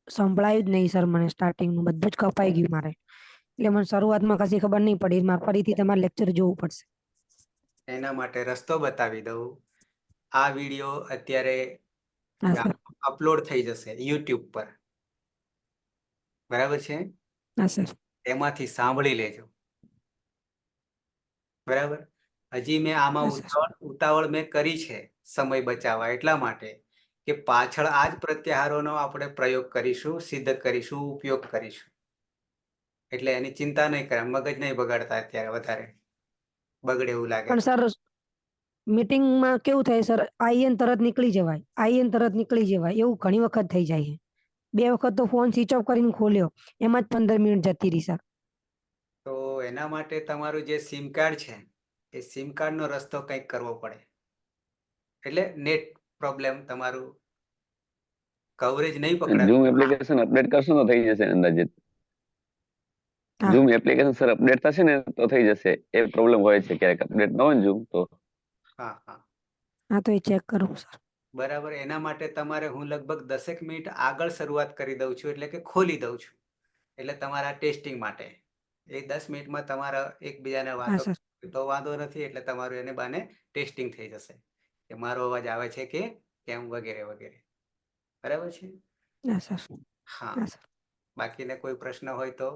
સંભળાયું જ નહીં સર. મને સ્ટાર્ટિંગનું બધું જ કપાઈ ગયું મારે, એટલે મને શરૂઆતમાં કશી ખબર નહીં પડી. મારે ફરીથી તમારે લેક્ચર જોવું પડશે. એના માટે રસ્તો બતાવી દઉં. આ વિડીયો અત્યારે હા સર. અપલોડ થઈ જશે યુટ્યુબ પર, બરાબર છે? હા સર. એમાંથી સાંભળી લેજો, બરાબર? હજી મેં આમાં હા સર. ઉતાવળ મેં કરી છે સમય બચાવવા, એટલા માટે કે પાછળ આ જ પ્રત્યાહારોનો આપણે પ્રયોગ કરીશું, સિદ્ધ કરીશું, ઉપયોગ કરીશું. એટલે એની ચિંતા નહીં કરે, મગજ નહીં બગાડતા અત્યારે વધારે બગડે એવું લાગે. પણ સર મીટિંગમાં કેવું થાય સર, આઈને તરત નીકળી જવાય, એવું ઘણી વખત થઈ જાય છે. 2 વખત તો ફોન સ્વિચ ઓફ કરીને ખોલ્યો, એમાં જ 15 મિનિટ જતી રહી સર. તો એના માટે તમારું જે સિમ કાર્ડ છે એ સિમ કાર્ડનો રસ્તો કંઈક કરવો પડે. એટલે નેટ પ્રોબ્લેમ, તમારું કવરેજ નહીં પકડાય. ઝૂમ એપ્લિકેશન અપડેટ કરશો તો થઈ જશે અંદાજિત. હા. ઝૂમ એપ્લિકેશન સર અપડેટ થશે ને તો થઈ જશે. એ પ્રોબ્લેમ હોય છે ક્યારેક, અપડેટ ન હોય ઝૂમ તો. હા તો એ ચેક કરું સર. બરાબર. એના માટે તમારે હું લગભગ 10 મિનિટ આગળ શરૂઆત કરી દઉં છું, એટલે કે ખોલી દઉં છું, એટલે તમારા ટેસ્ટિંગ માટે. એ 10 મિનિટમાં તમારા એકબીજાને હા વાતો સર. તો વાંધો નથી, એટલે તમારું એને બાને ટેસ્ટિંગ થઈ જશે કે મારો અવાજ આવે છે કે કેમ, વગેરે વગેરે. બરાબર છે? હા સર. હા. હા સર. બાકીને કોઈ પ્રશ્ન હોય તો?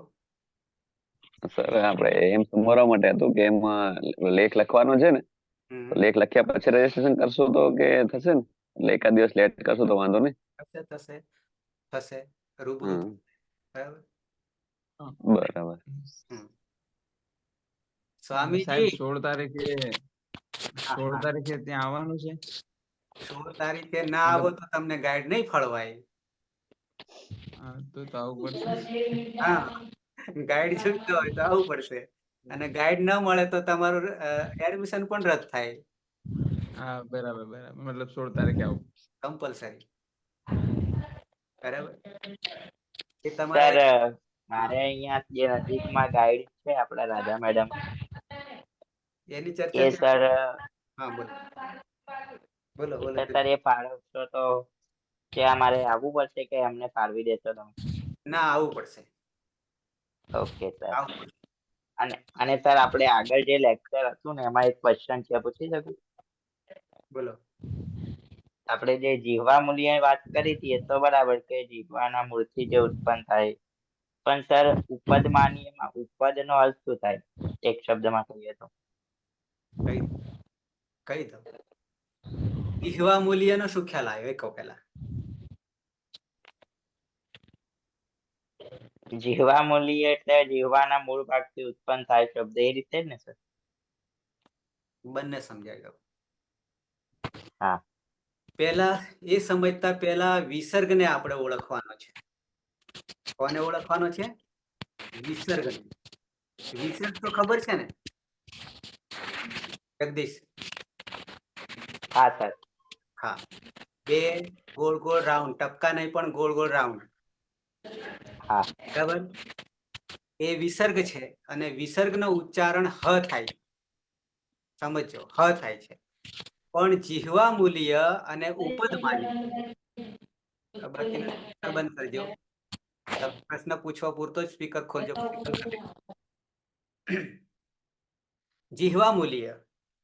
સર આપણે એમ સમજાવવા માટે હતું કે એમાં લેખ લખવાનો છે ને, તો લેખ લખ્યા પછી રજીસ્ટ્રેશન કરશો તો કે થશે ને? એટલે એકાદ દિવસ લેટ કરશો તો વાંધો નહીં. થશે થશે થશે રૂબરૂ હમ. થશે. બરાબર. બરાબર. હમ. અને સાહેબ સ્વામીજી. 16 તારીખે હા, હા. ત્યાં આવવાનું છે. 16 તારીખે ના મતલબ આવો તો તમને ગાઈડ નહીં ફળવાય. તો આવવું પડશે. હા, ગાઈડ છૂટતો હોય તો આવવું પડશે, અને ગાઈડ ન મળે તો તમારું એડમિશન પણ રદ થાય. હા, બરાબર બરાબર. મતલબ 16 તારીખે આવું. કમ્પલસરી. બરાબર. એ સર તમારા હા, મારે અહીંયા જે નજીકમાં ગાઈડ છે આપણા રાધા મેડમ, એની એ ચર્ચા સર હા, બોલો બોલો બોલો. સર એ ફાળવશો તો ત્યાં મારે આવવું પડશે કે એમને ફાળવી દેશો તમે? ના, આવવું પડશે. Okay sir. આવવું પડશે. અને સર આપણે આગળ જે લેક્ચર હતું ને એમાં એક ક્વેશ્ચન છે, પૂછી શકું? બોલો. આપણે જે જીહવા મૂલ્યની વાત કરી હતી એ તો બરાબર કે જીહવાના મૂળથી જે ઉત્પન્ન થાય, પણ સર ઉપદ માનીયમાં ઉપદનો અર્થ શું થાય એક શબ્દમાં કહીએ તો? કહી દો. જીહવા મૂલ્યનો શું ખ્યાલ આવ્યો એ કહો પહેલા. જીહવા મૂલ્ય એટલે જીહવાના મૂળ ભાગથી ઉત્પન્ન થાય શબ્દ, એ રીતે જ ને સર? બંને સમજાઈ દો. હા. પહેલા એ સમજતા પહેલા વિસર્ગને આપણે ઓળખવાનો છે. કોને ઓળખવાનો છે? વિસર્ગને. વિસર્ગ તો ખબર છે ને જગદીશ? હા સર. હા. બે ગોળ ગોળ રાઉન્ડ, ટપકા નહીં પણ ગોળ ગોળ રાઉન્ડ. હા. બરાબર. એ વિસર્ગ છે, અને વિસર્ગનો ઉચ્ચારણ હ થાય. સમજો, હ થાય છે. પણ જીહવા મૂલ્ય અને ઉપદ માન્ય, બાકીના સ્પીકર બંધ કરજો. પ્રશ્ન પૂછવા પૂરતો જ સ્પીકર ખોલજો. જીહવા મૂલ્ય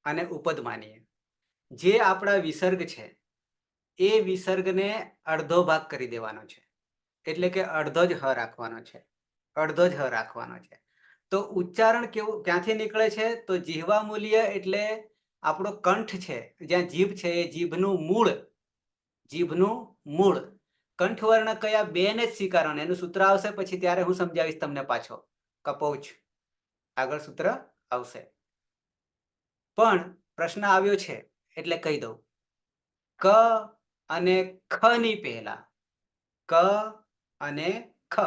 અને ઉપદ માન્ય, જે આપણા વિસર્ગ છે, એ વિસર્ગને અડધો ભાગ કરી દેવાનો છે. એટલે કે અડધો જ હ રાખવાનો છે. અડધો જ હ રાખવાનો છે. તો ઉચ્ચારણ કેવું ક્યાંથી નીકળે છે? તો જીહવા મૂલ્ય એટલે આપણો કંઠ છે, જ્યાં જીભ છે, એ જીભનું મૂળ. કંઠવર્ણ કયા? બે ને જ સ્વીકારવાનું. એનું સૂત્ર આવશે પછી, ત્યારે હું સમજાવીશ તમને પાછો. કપોચ આગળ સૂત્ર આવશે. પણ પ્રશ્ન આવ્યો છે એટલે કહી દઉં. ક અને ખ ની પહેલા, ક અને ખ,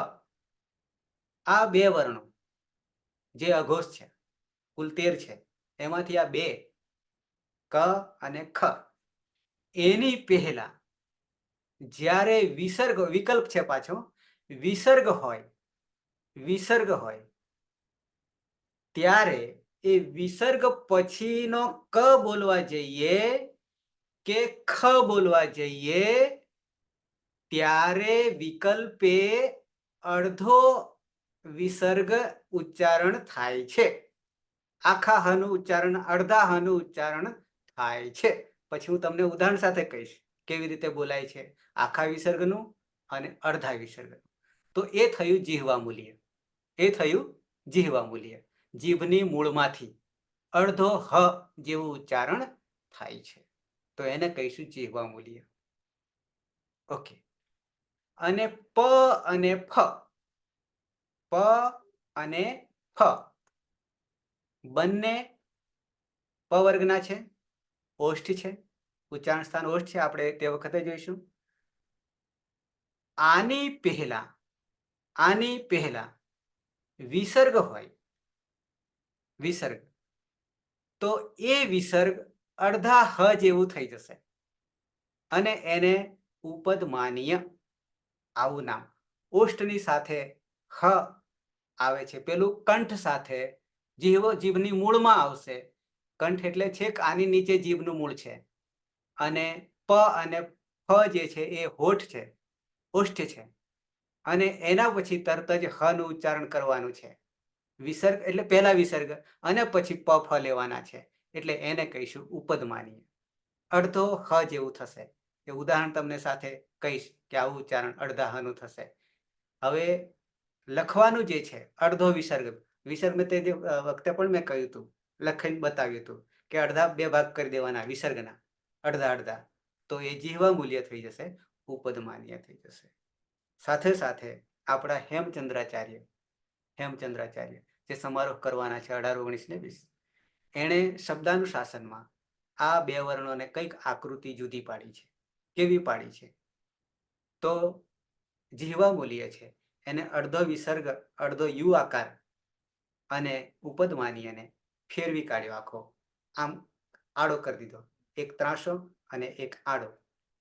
આ બે વર્ણો જે અઘોષ છે, કુલ 13 છે, એમાંથી આ બે ક અને ખ, એની પહેલા જ્યારે વિસર્ગ, વિકલ્પ છે પાછો, વિસર્ગ હોય ત્યારે એ વિસર્ગ પછીનો ક બોલવા જઈએ કે ખ બોલવા જઈએ, ત્યારે વિકલ્પે અડધો વિસર્ગ ઉચ્ચારણ થાય છે. આખા હનું ઉચ્ચારણ અડધા હનું ઉચ્ચારણ થાય છે. પછી હું તમને ઉદાહરણ સાથે કહીશ કેવી રીતે બોલાય છે આખા વિસર્ગનું અને અડધા વિસર્ગનું. તો એ થયું જીહવા મૂલ્ય. જીભની મૂળમાંથી અડધો હ જેવું ઉચ્ચારણ થાય છે, તો એને કહીશું જીહવા મૂલ્ય. ઓકે. અને પ અને ફ બંને પ વર્ગના છે, ઓષ્ઠ છે, ઉચ્ચારણ સ્થાન ઓષ્ઠ છે. આપણે તે વખતે જોઈશું. આની પહેલા વિસર્ગ હોય, તો એ વિસર્ગ અડધા હ જેવું થઈ જશે, અને એને ઉપદ માનીય આવું નામ. ઓષ્ઠની સાથે હ આવે છે, પેલું કંઠ સાથે જીભની મૂળમાં આવશે. કંઠ એટલે છેક આની નીચે જીભનું મૂળ છે, અને પ અને ફ જે છે એ હોઠ છે, ઓષ્ઠ છે, અને એના પછી તરત જ હ નું ઉચ્ચારણ કરવાનું છે. વિસર્ગ એટલે પહેલા વિસર્ગ અને પછી પ ફ લેવાના છે એટલે એને કહીશું ઉપદમાનીય. અડધો હ જેવું થશે. એ ઉદાહરણ તમને સાથે કહીશ કે આવું ઉચ્ચારણ અડધા હનું થશે. હવે લખવાનું જે છે અડધો વિસર્ગ, વિસર્ગ મેં તે વખતે પણ મેં કહ્યું હતું, લખીને બતાવ્યું હતું કે અડધા 2 ભાગ કરી દેવાના વિસર્ગના, અડધા અડધા, તો એ જીહવા મૂલ્ય થઈ જશે, ઉપદમાનીય થઈ જશે. સાથે સાથે આપણા હેમચંદ્રાચાર્ય જે સમારોહ કરવાના છે 18, 19 ને 20, એણે શબ્દાનુશાસનમાં આ 2 વર્ણોને કંઈક આકૃતિ જુદી પાડી છે. કેવી પાડી છે? તો જીહવા મૂલ્ય છે એને અડધો વિસર્ગ, અડધો યુ આકાર અને ઉપદમાનીયને ફેરવી કાઢ્યો આખો, આમ આડો કરી દીધો, એક ત્રાસો અને એક આડો.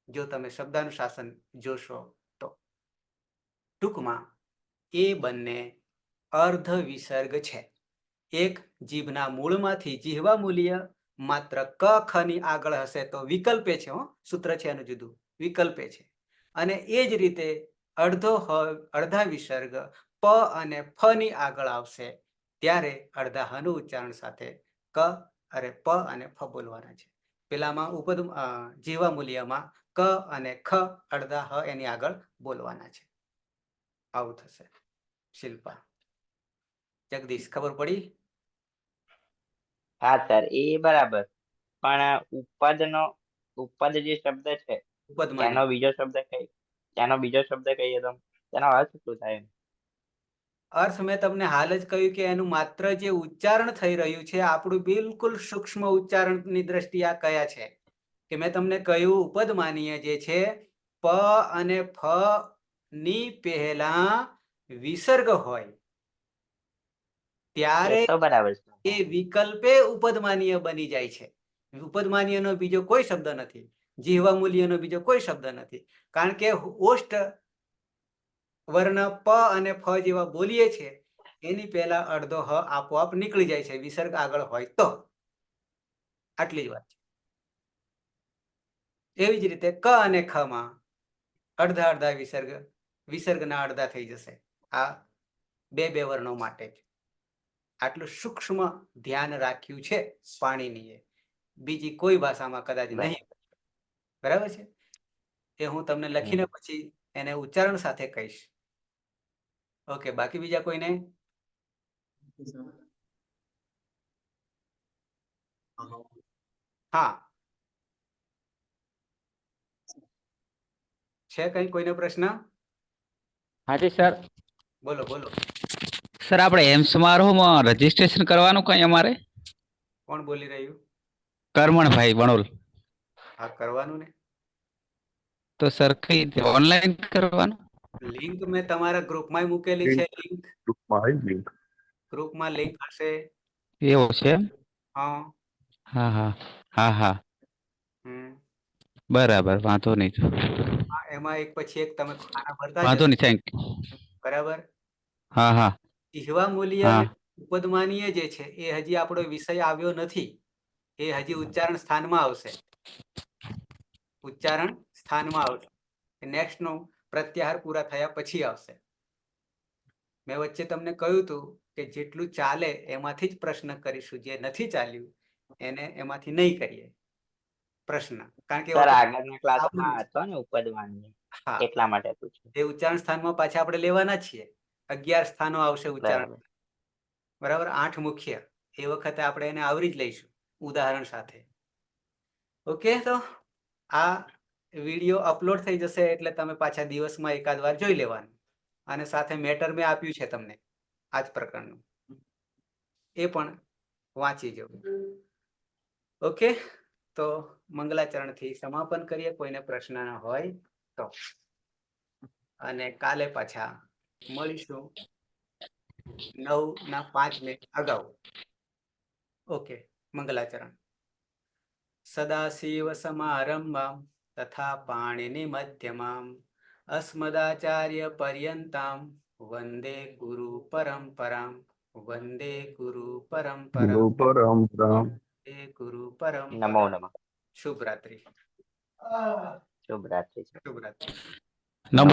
જો તમે શબ્દાનુશાસન જોશો તો ટૂંકમાં એ બંને અર્ધ વિસર્ગ છે. એક જીભના મૂળમાંથી જીહવા મૂલ્ય માત્ર ક ખ ની આગળ હશે તો વિકલ્પે છે, સૂત્ર છે એનું જુદું, વિકલ્પે છે. અને એ જ રીતે અડધા વિસર્ગ પ અને ફ ની આગળ આવશે ત્યારે અડધા હનું ઉચ્ચારણ સાથે ક અરે પ અને ફ બોલવાના છે. પેલામાં જીહવા મૂલ્યમાં ક અને ખ અડધા હ એની આગળ બોલવાના છે. આવું થશે. શિલ્પા, જગદીશ, ખબર પડી? હા સર, એ બરાબર. પણ ઉપદ જે શબ્દ છે ઉપદમાની તેનો બીજો શબ્દ કહીએ તો તેનો અર્થ શું થાય? અર્થ મેં તમને હાલ જ કહ્યું કે એનું માત્ર જે ઉચ્ચારણ થઈ રહ્યું છે આપણું બિલકુલ સૂક્ષ્મ ઉચ્ચારણની દ્રષ્ટિએ આ કયા છે કે મેં તમને કહ્યું ઉપદમાનીય જે છે પ અને ફ ની પહેલા વિસર્ગ હોય ત્યારે એ તો બરાબર છે. એ વિકલ્પે ઉપદમાનીય બની જાય છે. ઉપદમાનીયનો બીજો કોઈ શબ્દ નથી, જીહવા મૂલ્યનો બીજો કોઈ શબ્દ નથી. કારણ કે ઓષ્ટ વર્ણ પ અને ફ જેવા બોલીએ છે એની પહેલા અડધો હ આપોઆપ નીકળી જાય છે વિસર્ગ આગળ હોય તો. આટલી જ વાત છે. એવી જ રીતે ક અને ખ માં અડધા અડધા વિસર્ગના અડધા થઈ જશે. આ બે વર્ણો માટે જ આટલું સૂક્ષ્મ ધ્યાન રાખ્યું છે પાણીનીએ, બીજી કોઈ ભાષામાં કદાચ નહીં. બરાબર છે? એ હું તમને લખીને પછી એને ઉચ્ચારણ સાથે કહીશ. ઓકે, બાકી બીજા કોઈને? હા, છે કઈ કોઈનો પ્રશ્ન? હાજી સર. બોલો બોલો. સર, આપણે હેમ સમારોહમાં રજીસ્ટ્રેશન કરવાનું કઈ અમારે? કોણ બોલી રહ્યું? કરમણભાઈ વણોલ. હા, કરવાનું ને. તો સર કઈ રીતે ઓનલાઈન કરવાનું? લિંક મેં તમારા ગ્રુપમાં મૂકેલી છે. ગ્રુપમાં લિંક હશે. એવું છે? હા. હા હા હા હા, બરાબર, વાંધો નહીં. એમાં એક પછી એક તમે ખાના ભરતા વાંધો જશો. નહીં, થેન્ક યુ. બરાબર. હા હા જીહવા મૂલ્ય હા અને ઉપદમાનીય જે છે એ હજી આપણો વિષય આવ્યો નથી. એ હજી ઉચ્ચારણ સ્થાનમાં આવશે. ઉચ્ચારણ સ્થાનમાં આવશે. નેક્સ્ટ નો પ્રત્યાહાર પૂરા થયા પછી આવશે. મેં વચ્ચે તમને કહ્યું હતું કે જેટલું ચાલે એમાંથી જ પ્રશ્ન કરીશું, જે નથી ચાલ્યું એને એમાંથી નહીં કરીએ પ્રશ્ન. કારણ કે સર, આગળના ક્લાસમાં હતો ને ઉપદમાનીય, હા, એટલા માટે પૂછ્યું. એ ઉચ્ચારણ સ્થાનમાં પાછા આપણે લેવાના છીએ. 11 સ્થાનો આવશે ઉચ્ચારણ. બરાબર. બરાબર, 8 મુખ્ય. એ વખતે આપણે એને આવરી જ લઈશું ઉદાહરણ સાથે. ઓકે, તો આ વિડીયો અપલોડ થઈ જશે એટલે તમે પાછા દિવસમાં એકાદ વાર જોઈ લેવાનું. અને સાથે મેટર મેં આપ્યું છે તમને આ જ પ્રકારનું, એ પણ વાંચી જવું. ઓકે, તો મંગલાચરણથી સમાપન કરીએ, કોઈને પ્રશ્ન ના હોય તો. અને કાલે પાછા મળીશું 9:05 અગાઉ. ઓકે, મંગલાચરણ. સદાશિવ સમારંભામ તથા પાણીની મધ્યમામ અસ્મદાચાર્ય પર્યંતામ વંદે ગુરુ પરંપરામ. વંદે ગુરુ પરંપરામ. વંદે ગુરુ પરંપરા. નમો નમઃ. શુભરાત્રિ. શુભરાત્રિ. શુભરાત્રિ.